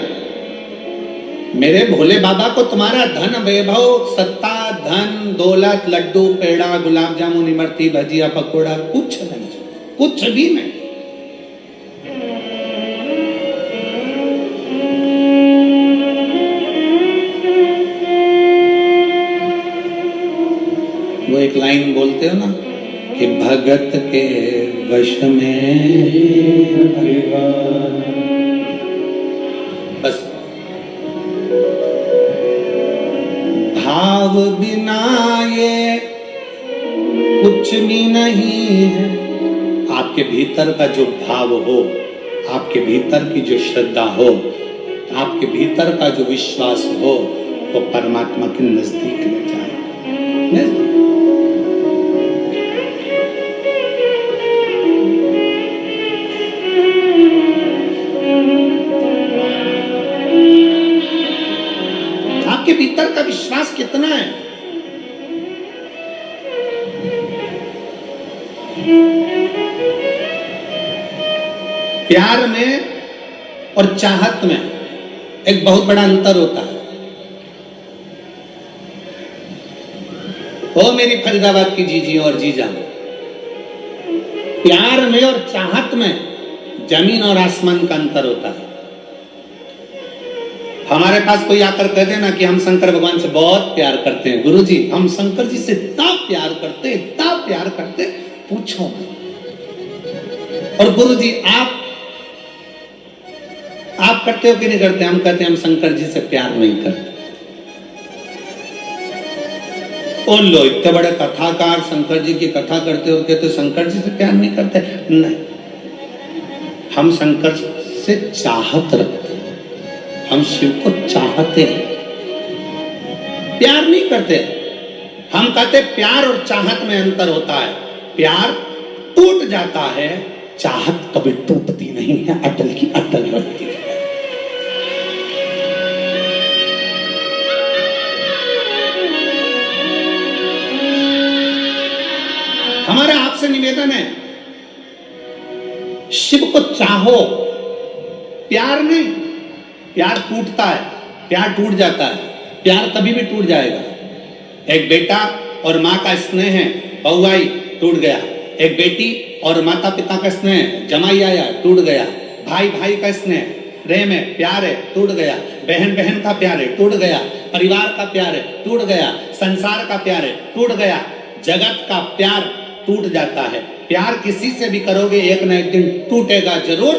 मेरे भोले बाबा को तुम्हारा धन वैभव, सत्ता, धन, दौलत, लड्डू, पेड़ा, गुलाब जामुन, इमरती, भजिया, पकोड़ा कुछ नहीं, कुछ भी नहीं। वो एक लाइन बोलते हो ना कि भगत के वश में बस भाव बिना ये कुछ भी नहीं है। आपके भीतर का जो भाव हो, आपके भीतर की जो श्रद्धा हो, आपके भीतर का जो विश्वास हो, वो परमात्मा के नजदीक ले जाए। आपके भीतर का विश्वास कितना है? प्यार में और चाहत में एक बहुत बड़ा अंतर होता है। ओ मेरी फरीदाबाद की जीजी और जीजा, प्यार में और चाहत में जमीन और आसमान का अंतर होता है। हमारे पास कोई आकर कह देना कि हम शंकर भगवान से बहुत प्यार करते हैं, गुरुजी हम शंकर जी से इतना प्यार करते, इतना प्यार करते, पूछो। और गुरुजी आप करते हो कि नहीं करते? हम कहते हैं हम शंकर जी से प्यार नहीं करते। ओ लो, इतने बड़े कथाकार शंकर जी की कथा करते हो, कहते शंकर जी से प्यार नहीं करते? नहीं, हम शंकर से चाहत रखते हैं, हम शिव को चाहते हैं, प्यार नहीं करते। हम कहते प्यार और चाहत में अंतर होता है। प्यार टूट जाता है, चाहत कभी टूटती नहीं है, अटल की अटल रहती है। हमारा आपसे निवेदन है, शिव को चाहो, प्यार नहीं। प्यार टूटता है, प्यार टूट जाता है, प्यार कभी भी टूट जाएगा। एक बेटा और माँ का स्नेह है, बहू आई टूट गया। एक बेटी और माता पिता का स्नेह, जमाई आया टूट गया। भाई भाई का स्नेह, प्रेम है, प्यार है, टूट गया। बहन बहन का प्यार है, टूट गया। परिवार का प्यार है, टूट गया। संसार का प्यार है, टूट गया। जगत का प्यार टूट जाता है। प्यार किसी से भी करोगे एक न एक दिन टूटेगा जरूर,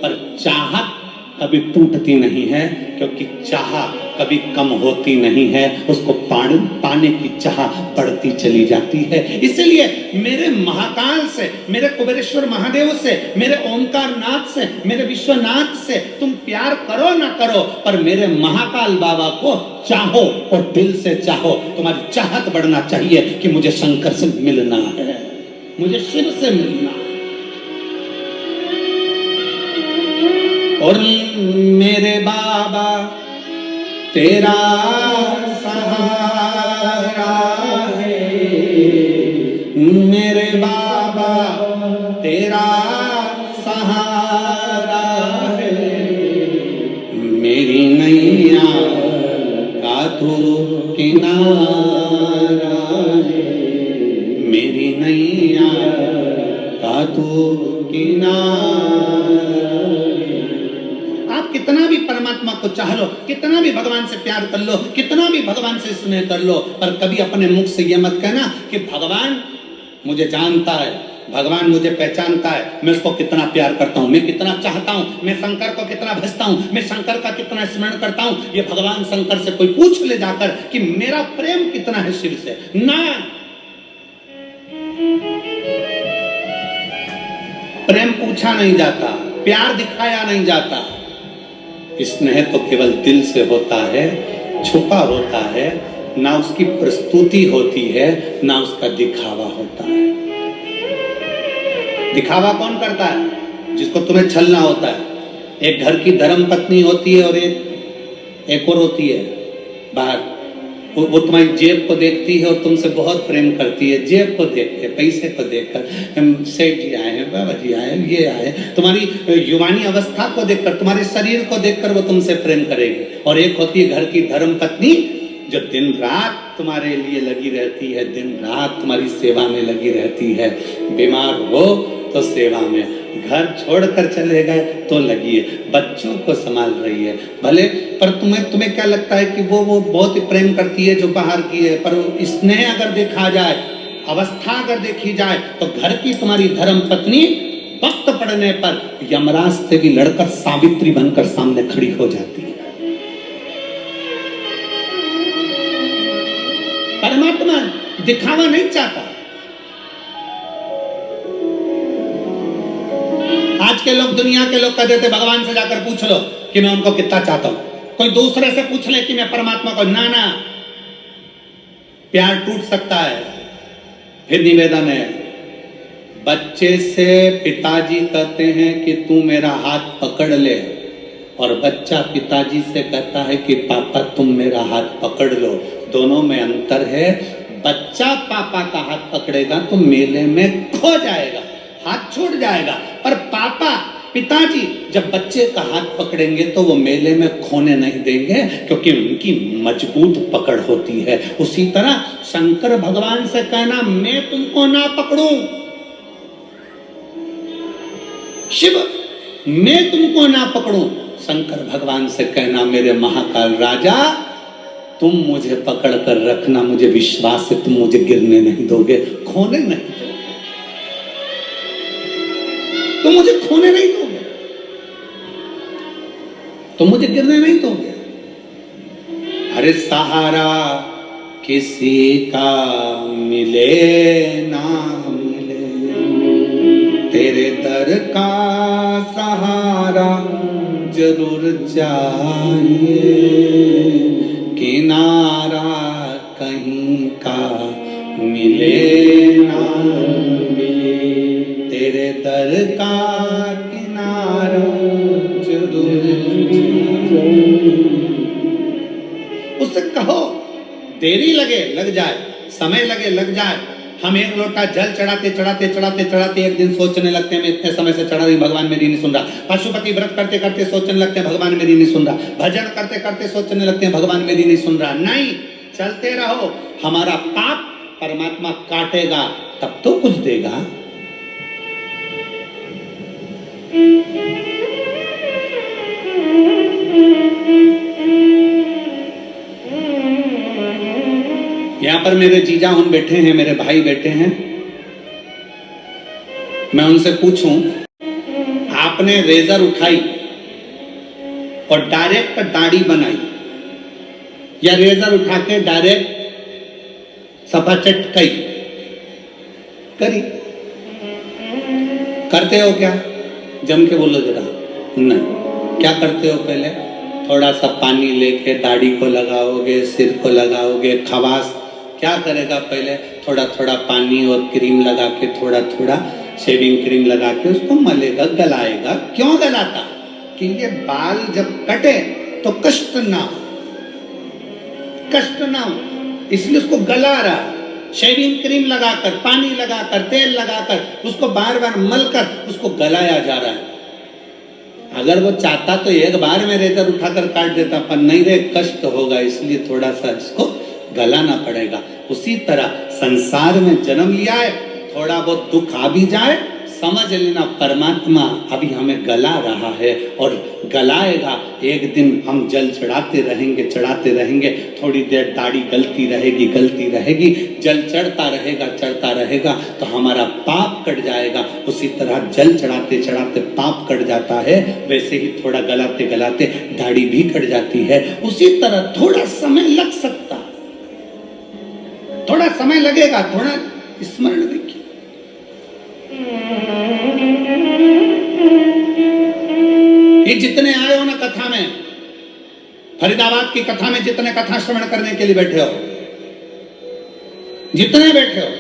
पर चाहत कभी टूटती नहीं है, क्योंकि चाह कभी कम होती नहीं है, उसको पाने की चाह बढ़ती चली जाती है। इसलिए मेरे महाकाल से, मेरे कुबेरेश्वर महादेव से, मेरे ओंकार नाथ से, मेरे विश्वनाथ से तुम प्यार करो ना करो, पर मेरे महाकाल बाबा को चाहो और दिल से चाहो। तुम्हारी चाहत बढ़ना चाहिए कि मुझे शंकर से मिलना है, मुझे शिव से मिलना है। और मेरे बाबा तेरा सहारा है, मेरे बाबा तेरा सहारा है। मेरी नैया का तू किनारा मेरी नैया का तू किनारा। आप कितना भी परमात्मा को चाह लो, कितना भी भगवान से प्यार कर लो, कितना भी भगवान से स्नेह कर लो, पर कभी अपने मुख से यह मत कहना कि भगवान मुझे जानता है, भगवान मुझे पहचानता है, मैं उसको कितना प्यार करता हूं, मैं कितना चाहता हूं, मैं शंकर को कितना भजता हूं, मैं शंकर का कितना स्मरण करता हूं। ये भगवान शंकर से कोई पूछ ले जाकर कि मेरा प्रेम कितना है शिव से, ना, प्रेम पूछा नहीं जाता, प्यार दिखाया नहीं जाता। स्नेह तो केवल दिल से होता है, छुपा होता है, ना उसकी प्रस्तुति होती है, ना उसका दिखावा होता है। दिखावा कौन करता है? जिसको तुम्हें छलना होता है। एक घर की धर्म पत्नी होती है और एक और होती है बाहर, वो तुम्हारी जेब को देखती है और तुमसे बहुत प्रेम करती है, जेब को देख के, पैसे को देखकर, सेठ जी आए हैं, बाबा जी आए हैं, ये आए, तुम्हारी युवानी अवस्था को देखकर, तुम्हारे शरीर को देखकर वो तुमसे प्रेम करेगी। और एक होती है घर की धर्म पत्नी जो दिन रात तुम्हारे लिए लगी रहती है, दिन रात तुम्हारी सेवा में लगी रहती है। बीमार हो तो सेवा में, घर छोड़कर चले गए तो लगी है, बच्चों को संभाल रही है भले, पर तुम्हें क्या लगता है कि वो बहुत ही प्रेम करती है जो बाहर की है, पर स्नेह अगर देखा जाए, अवस्था अगर देखी जाए, तो घर की तुम्हारी धर्म पत्नी वक्त पड़ने पर यमराज से भी लड़कर सावित्री बनकर सामने खड़ी हो जाती है। परमात्मा दिखावा नहीं चाहता। आज के लोग, दुनिया के लोग कहते थे भगवान से जाकर पूछ लो कि मैं उनको कितना चाहता हूं, कोई दूसरे से पूछ ले कि मैं परमात्मा को, ना, प्यार टूट सकता है। फिर निवेदन है, बच्चे से पिताजी कहते हैं कि तू मेरा हाथ पकड़ ले, और बच्चा पिताजी से कहता है कि पापा तुम मेरा हाथ पकड़ लो। दोनों में अंतर है। बच्चा पापा का हाथ पकड़ेगा तो मेले में खो जाएगा, हाथ छूट जाएगा, पर पापा पिताजी जब बच्चे का हाथ पकड़ेंगे तो वो मेले में खोने नहीं देंगे, क्योंकि उनकी मजबूत पकड़ होती है। उसी तरह शंकर भगवान से कहना मैं तुमको ना पकड़ूं, शिव मैं तुमको ना पकड़ूं, शंकर भगवान से कहना मेरे महाकाल राजा तुम मुझे पकड़ कर रखना, मुझे विश्वास है तुम मुझे गिरने नहीं दोगे, खोने नहीं दोगे, तुम मुझे खोने नहीं दोगे, तुम मुझे गिरने नहीं दोगे। अरे सहारा किसी का मिले ना मिले, तेरे दर का सहारा जरूर चाहिए, किनारा कहीं का मिले ना मिले, तेरे दर का किनारा जरूर चाहिए। उससे कहो, देरी लगे लग जाए, समय लगे लग जाए, हम एक लोटा जल चढ़ाते चढ़ाते चढ़ाते चढ़ाते एक दिन सोचने लगते हैं मैं इतने समय से चढ़ा रही, भगवान मेरी नहीं सुन रहा। पशुपति व्रत करते करते सोचने लगते हैं भगवान मेरी नहीं सुन रहा। भजन करते करते सोचने लगते हैं भगवान मेरी नहीं सुन रहा। नहीं, चलते रहो, हमारा पाप परमात्मा काटेगा तब तो कुछ देगा। यहां पर मेरे जीजा हम बैठे हैं, मेरे भाई बैठे हैं, मैं उनसे पूछूं, आपने रेजर उठाई और डायरेक्ट दाढ़ी बनाई, या रेजर उठा के डायरेक्ट सफा चटकाई करी? करते हो क्या? जम के बोलो जरा। नहीं, क्या करते हो? पहले थोड़ा सा पानी लेके दाढ़ी को लगाओगे, सिर को लगाओगे, खवास क्या करेगा? पहले थोड़ा थोड़ा पानी और क्रीम लगा के, थोड़ा थोड़ा शेविंग क्रीम लगा के उसको मलेगा, गलाएगा। क्यों गलाता? कि ये बाल जब कटे तो कष्ट ना हो, कष्ट ना हो, इसलिए उसको गला रहा। शेविंग क्रीम लगाकर, पानी लगाकर, तेल लगाकर उसको बार बार मलकर उसको गलाया जा रहा है। अगर वो चाहता तो एक बार में रेजर उठाकर काट देता, पर नहीं रे, कष्ट होगा, इसलिए थोड़ा सा इसको गलाना पड़ेगा। उसी तरह संसार में जन्म लिया है, थोड़ा बहुत दुख आ भी जाए, समझ लेना परमात्मा अभी हमें गला रहा है और गलाएगा। एक दिन हम जल चढ़ाते रहेंगे, थोड़ी देर दाढ़ी गलती रहेगी, जल चढ़ता रहेगा तो हमारा पाप कट जाएगा। उसी तरह जल चढ़ाते चढ़ाते पाप कट जाता है, वैसे ही थोड़ा गलाते गलाते दाढ़ी भी कट जाती है। उसी तरह थोड़ा समय लग सकता, थोड़ा समय लगेगा, थोड़ा स्मरण देखिए। ये जितने आए हो ना कथा में, फरीदाबाद की कथा में जितने कथा श्रवण करने के लिए बैठे हो, जितने बैठे हो,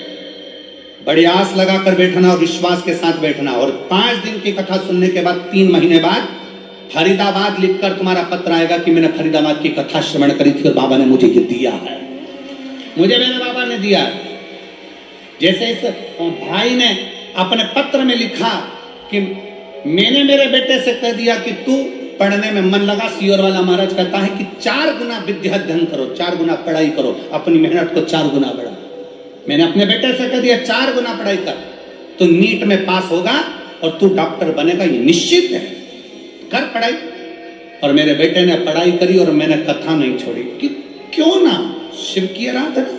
बड़ी आस लगाकर बैठना और विश्वास के साथ बैठना। और 5 दिन की कथा सुनने के बाद 3 महीने बाद फरीदाबाद लिखकर तुम्हारा पत्र आएगा कि मैंने फरीदाबाद की कथा श्रवण करी थी और बाबा ने मुझे ये दिया है, मुझे मेरे बाबा ने दिया है। जैसे इस भाई ने अपने पत्र में लिखा कि मैंने मेरे बेटे से कह दिया कि तू पढ़ने में मन लगा। सीहोर वाला महाराज कहता है कि 4 गुना विद्या अध्ययन करो, 4 गुना पढ़ाई करो, अपनी मेहनत को 4 गुना बढ़ा। मैंने अपने बेटे से कह दिया 4 गुना पढ़ाई कर, तो नीट में पास होगा और तू डॉक्टर बनेगा, ये निश्चित है, कर पढ़ाई। और मेरे बेटे ने पढ़ाई करी और मैंने कथा नहीं छोड़ी कि क्यों ना, शिव की आराधना।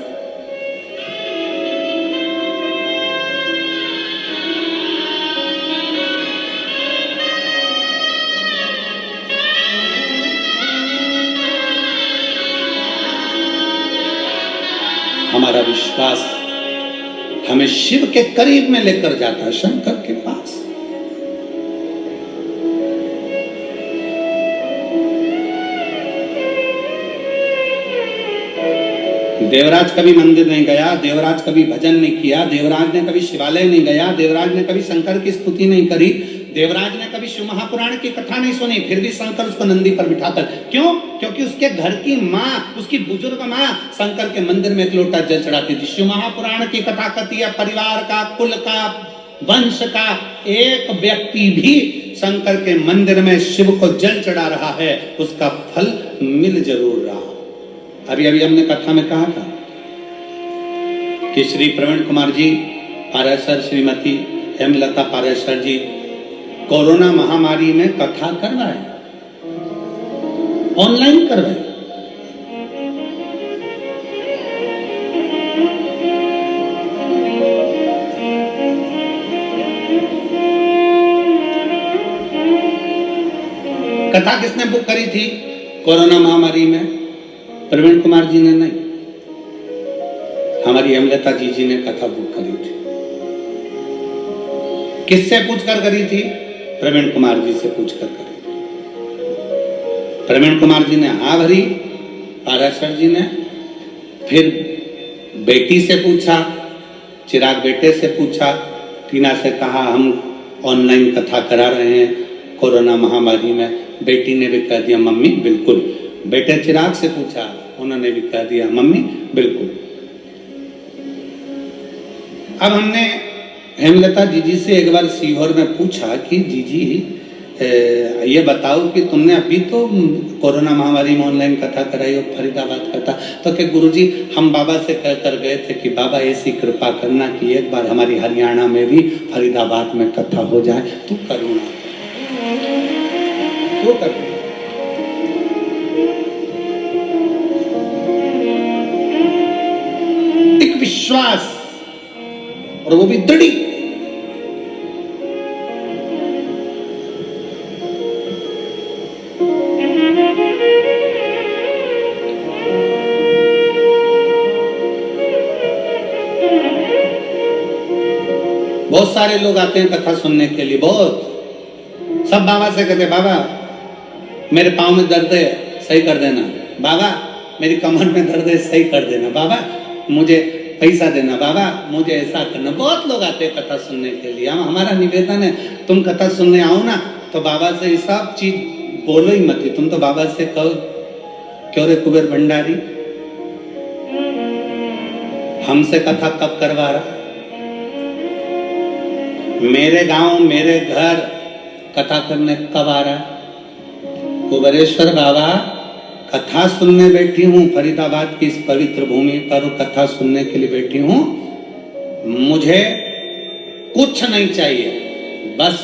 हमारा विश्वास हमें शिव के करीब में लेकर जाता है, शंकर के पास। देवराज कभी मंदिर नहीं गया, देवराज कभी भजन नहीं किया, देवराज ने कभी शिवालय नहीं गया, देवराज ने कभी शंकर की स्तुति नहीं करी, देवराज ने कभी शिव महापुराण की कथा नहीं सुनी, फिर भी शंकर उसको नंदी पर बिठाकर, क्यों? क्योंकि उसके घर की माँ, उसकी बुजुर्ग माँ शंकर के मंदिर में 1 लोटा जल चढ़ाती थी। शिव महापुराण की कथा कहती है परिवार का, कुल का, वंश का एक व्यक्ति भी शंकर के मंदिर में शिव को जल चढ़ा रहा है, उसका फल मिल जरूर रहा। अभी अभी हमने कथा में कहा था कि श्री प्रवीण कुमार जी पारेसर, श्रीमती हेमलता पारेसर जी कोरोना महामारी में कथा करवाए, ऑनलाइन करवाए। कथा किसने बुक करी थी कोरोना महामारी में? प्रवीण कुमार जी ने नहीं, हमारी हेमलता जी ने कथा बुक करी थी। किससे पूछकर करी थी? प्रवीण कुमार जी से पूछकर करी थी। प्रवीण कुमार जी ने हाँ भरी, पारेसर जी ने फिर बेटी से पूछा, चिराग बेटे से पूछा, टीना से कहा हम ऑनलाइन कथा करा रहे हैं कोरोना महामारी में। बेटी ने भी कह दिया मम्मी बिल्कुल। बेटे चिराग से पूछा, उन्होंने भी कह दिया मम्मी बिल्कुल। अब हमने हेमलता जीजी से एक बार सीहोर में पूछा कि जीजी ये बताओ कि तुमने अभी तो कोरोना महामारी में ऑनलाइन कथा कराई और फरीदाबाद कथा, तो कि गुरुजी हम बाबा से कह कर गए थे कि बाबा ऐसी कृपा करना कि एक बार हमारी हरियाणा में भी फरीदाबाद में कथा हो जाए, तू करुणा, तू करुणा। एक विश्वास, और वो भी दृढ़। बहुत सारे लोग आते हैं कथा सुनने के लिए, बहुत सब बाबा से कहते बाबा मेरे पाँव में दर्द है सही कर देना, बाबा मेरी कमर में दर्द है सही कर देना, बाबा मुझे पैसा देना, बाबा मुझे ऐसा करना। बहुत लोग आते हैं कथा सुनने के लिए। हमारा निवेदन है तुम कथा सुनने आओ ना तो बाबा से ये सब चीज बोलो ही मत, तुम तो बाबा से कहो क्यों रे कुबेर भंडारी हमसे कथा कब करवा रहा, मेरे गांव मेरे घर कथा करने कब आ रहा, कुबेरेश्वर बाबा कथा सुनने बैठी हूं फरीदाबाद की इस पवित्र भूमि पर, कथा सुनने के लिए बैठी हूं। मुझे कुछ नहीं चाहिए, बस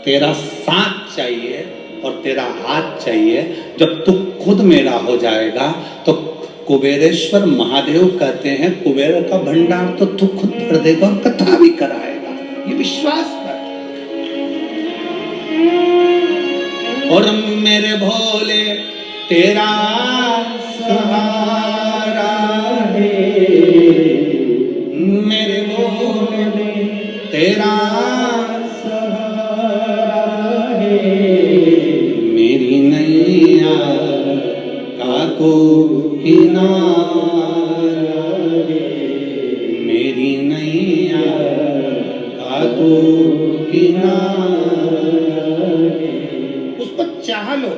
तेरा साथ चाहिए और तेरा हाथ चाहिए। जब तू खुद मेरा हो जाएगा तो कुबेरेश्वर महादेव कहते हैं कुबेर का भंडार तो तू खुद भर देगा और कथा भी कराएगा, ये विश्वास कर। और मेरे भोले तेरा सहारा है, मेरे भोले तेरा सहारा है, मेरी नैया का को किनारा है, मेरी नैया का को किनारा है। उसको चाह लो,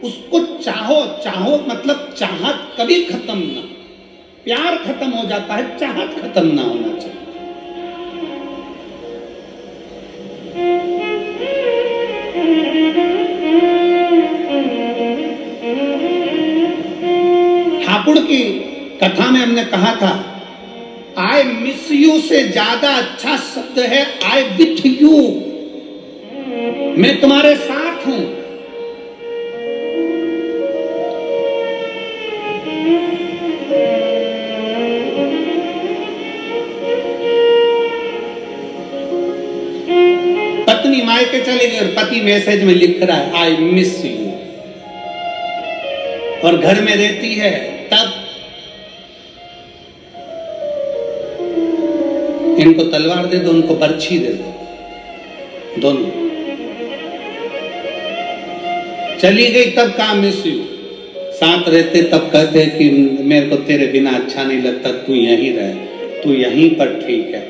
उसको चाहो। चाहो मतलब चाहत कभी खत्म ना, प्यार खत्म हो जाता है, चाहत खत्म ना होना चाहिए। ठाकुर की कथा में हमने कहा था आई मिस यू से ज्यादा अच्छा शब्द है आई विथ यू, मैं तुम्हारे साथ हूं। पत्नी मायके चली गई और पति मैसेज में लिख रहा है आई मिस यू, और घर में रहती है तब इनको तलवार दे दो, उनको बर्छी दे दो, दोनों। चली गई तब कहा मिस यू, साथ रहते तब कहते कि मेरे को तेरे बिना अच्छा नहीं लगता, तू यहीं रह, तू यहीं पर ठीक है।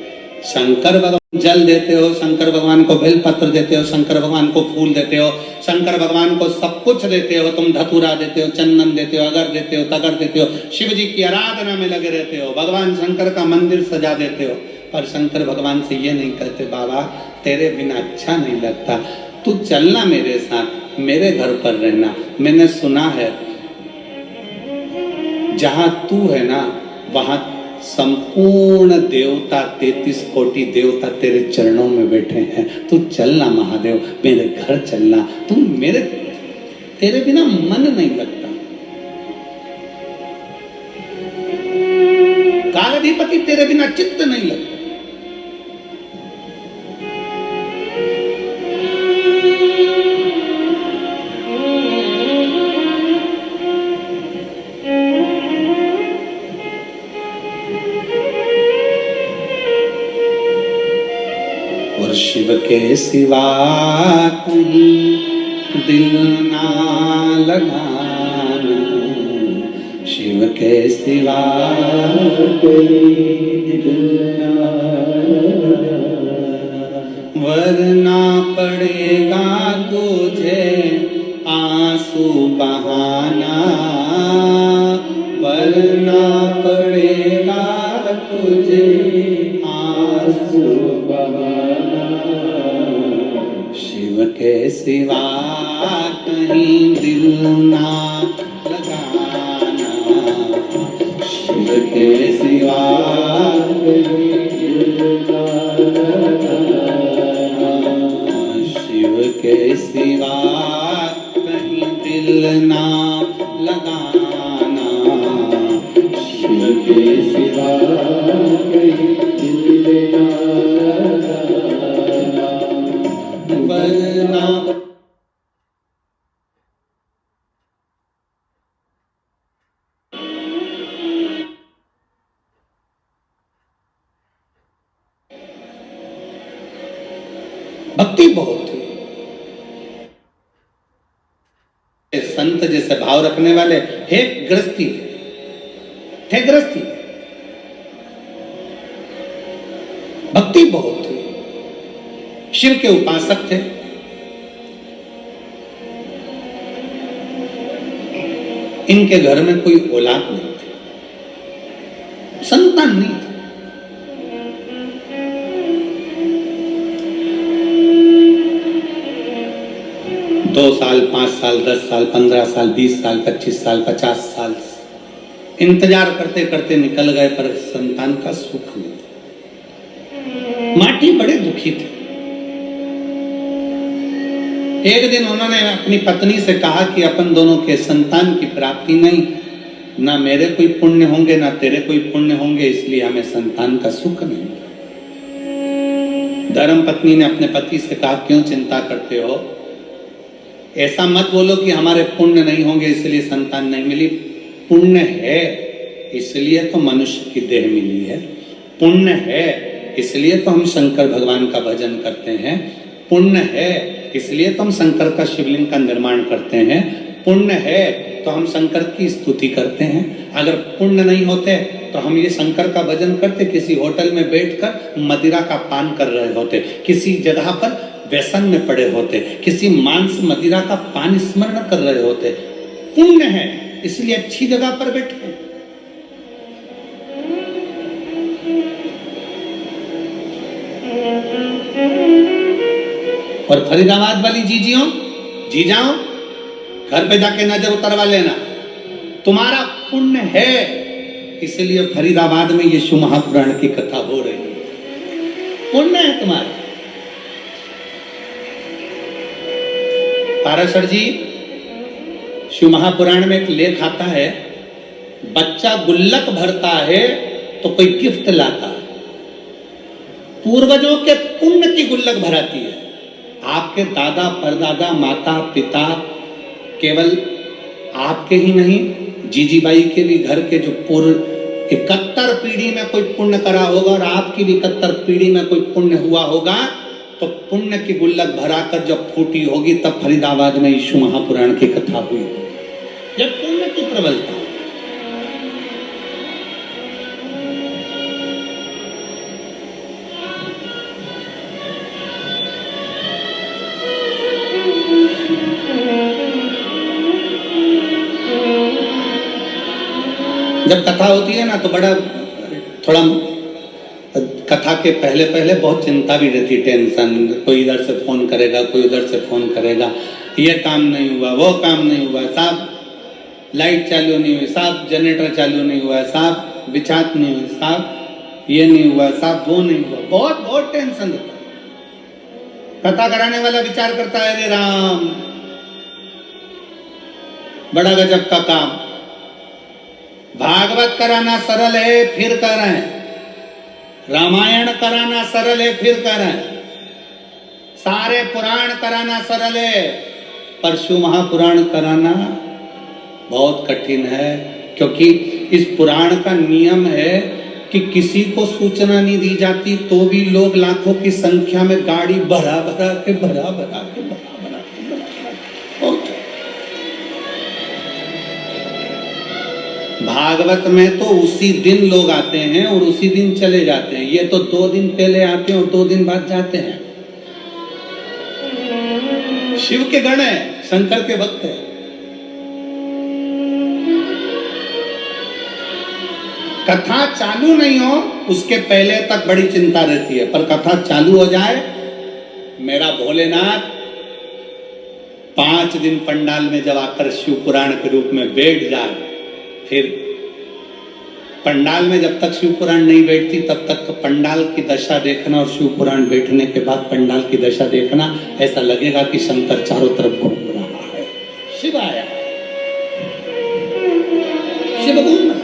शंकर भगवान जल देते हो, शंकर भगवान को बेलपत्र देते हो, शंकर भगवान को फूल देते हो, शंकर भगवान को सब कुछ देते हो, तुम धतूरा देते हो, चंदन देते हो, अगर देते हो, तगर देते हो, शिव जी की आराधना में लगे रहते हो, भगवान शंकर का मंदिर सजा देते हो, पर शंकर भगवान से ये नहीं कहते बाबा तेरे बिना अच्छा नहीं लगता, तू चलना मेरे साथ, मेरे घर पर रहना। मैंने सुना है जहां तू है ना वहां संपूर्ण देवता 33 कोटि देवता तेरे चरणों में बैठे हैं, तू चलना महादेव, मेरे घर चलना, तू मेरे तेरे बिना मन नहीं लगता। कालाधिपति तेरे बिना चित्त नहीं लगता। शिव के सिवा कहीं दिल ना लगाना, शिव के सिवा कहीं दिल ना लगाना, वरना पड़ेगा तुझे आंसू बहाना, वरना पड़ेगा तुझे आंसू बहाना, शिव के सिवा कहीं दिल ना लगाना, शिव के सिवा कहीं दिल ना लगाना, शिव के सिवा कहीं दिल ना लगाना, शिव के सिवा कहीं दिल ना लगाना, वरना भक्ति बहुत थी। संत जैसे भाव रखने वाले हे गृहस्थी थे, गृहस्थी भक्ति बहुत थी, शिव के उपासक थे। इनके घर में कोई औलाद नहीं थी, संतान नहीं थी। 2 साल, 5 साल, 10 साल, 15 साल, 20 साल, 25 साल, 50 साल इंतजार करते करते निकल गए, पर संतान का सुख नहीं। माटी बड़े दुखी थे। एक दिन उन्होंने अपनी पत्नी से कहा कि अपन दोनों के संतान की प्राप्ति नहीं, ना मेरे कोई पुण्य होंगे ना तेरे कोई पुण्य होंगे, इसलिए हमें संतान का सुख नहीं। धर्म पत्नी ने अपने पति से कहा, क्यों चिंता करते हो? ऐसा मत बोलो कि हमारे पुण्य नहीं होंगे इसलिए संतान नहीं मिली। पुण्य है इसलिए तो मनुष्य की देह मिली है, पुण्य है इसलिए तो हम शंकर भगवान का भजन करते हैं, पुण्य है इसलिए तो हम शंकर का शिवलिंग का निर्माण करते हैं, पुण्य है तो हम शंकर की स्तुति करते हैं। अगर पुण्य नहीं होते तो हम ये शंकर का भजन करते, किसी होटल में बैठकर मदिरा का पान कर रहे होते, किसी जगह पर व्यसन में पड़े होते, किसी मांस मदिरा का पान स्मरण कर रहे होते। पुण्य है इसलिए अच्छी जगह पर बैठे। और फरीदाबाद वाली जीजाओ घर पे जाके नजर उतरवा लेना, तुम्हारा पुण्य है इसलिए फरीदाबाद में ये शिव महापुराण की कथा हो रही है। पुण्य है तुम्हारा। पाराशर जी, शिव महापुराण में एक लेख आता है, बच्चा गुल्लक भरता है तो कोई गिफ्ट लाता है, पूर्वजों के पुण्य की गुल्लक भराती है। आपके दादा परदादा माता पिता, केवल आपके ही नहीं, जीजीबाई के भी घर के जो पूर्व 71 पीढ़ी में कोई पुण्य करा होगा और आपकी भी 71 पीढ़ी में कोई पुण्य हुआ होगा, तो पुण्य की गुल्लक भराकर जब फूटी होगी तब फरीदाबाद में यीशु महापुराण की कथा हुई, जब पुण्य की प्रबलता। जब कथा होती है ना तो बड़ा थोड़ा कथा के पहले पहले बहुत चिंता भी रहती, टेंशन, कोई इधर से फोन करेगा, कोई उधर से फोन करेगा, ये काम नहीं हुआ, वो काम नहीं हुआ, साहब लाइट चालू नहीं हुई, साहब जनरेटर चालू नहीं हुआ, साहब बिछात नहीं हुई, साहब ये नहीं हुआ, साहब वो नहीं हुआ, बहुत बहुत टेंशन रहता है। कथा कराने वाला विचार करता है, अरे राम बड़ा गजब का काम, भागवत कराना सरल है फिर कराएं, रामायण कराना सरल है फिर कराएं, सारे पुराण कराना सरल है, पर शिव महापुराण कराना बहुत कठिन है। क्योंकि इस पुराण का नियम है कि किसी को सूचना नहीं दी जाती तो भी लोग लाखों की संख्या में गाड़ी भरा भरा के भागवत में तो उसी दिन लोग आते हैं और उसी दिन चले जाते हैं, ये तो 2 दिन पहले आते हैं और 2 दिन बाद जाते हैं। शिव के गण है, शंकर के भक्त है। कथा चालू नहीं हो उसके पहले तक बड़ी चिंता रहती है, पर कथा चालू हो जाए, मेरा भोलेनाथ 5 दिन पंडाल में जब आकर शिव पुराण के रूप में बैठ जाए, फिर पंडाल में जब तक शिव पुराण नहीं बैठती तब तक पंडाल की दशा देखना और शिव पुराण बैठने के बाद पंडाल की दशा देखना, ऐसा लगेगा कि शंकर चारों तरफ घूम रहा है, शिव आया, शिव घूम रहा।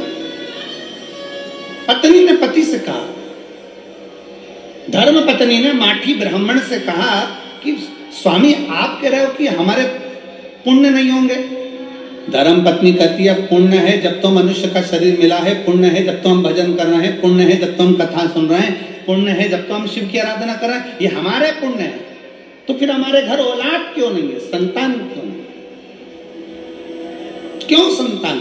पत्नी ने पति से कहा, धर्म पत्नी ने माठी ब्राह्मण से कहा कि स्वामी आप कह रहे हो कि हमारे पुण्य नहीं होंगे। धर्म पत्नी कहती है पुण्य है जब तो मनुष्य का शरीर मिला है, पुण्य है जब तो हम भजन कर रहे हैं, पुण्य है जब तो हम कथा सुन रहे हैं, पुण्य है जब तो हम शिव की आराधना कर रहे हैं, ये हमारे पुण्य है। तो फिर हमारे घर औलाद क्यों नहीं है, संतान क्यों नहीं, क्यों संतान?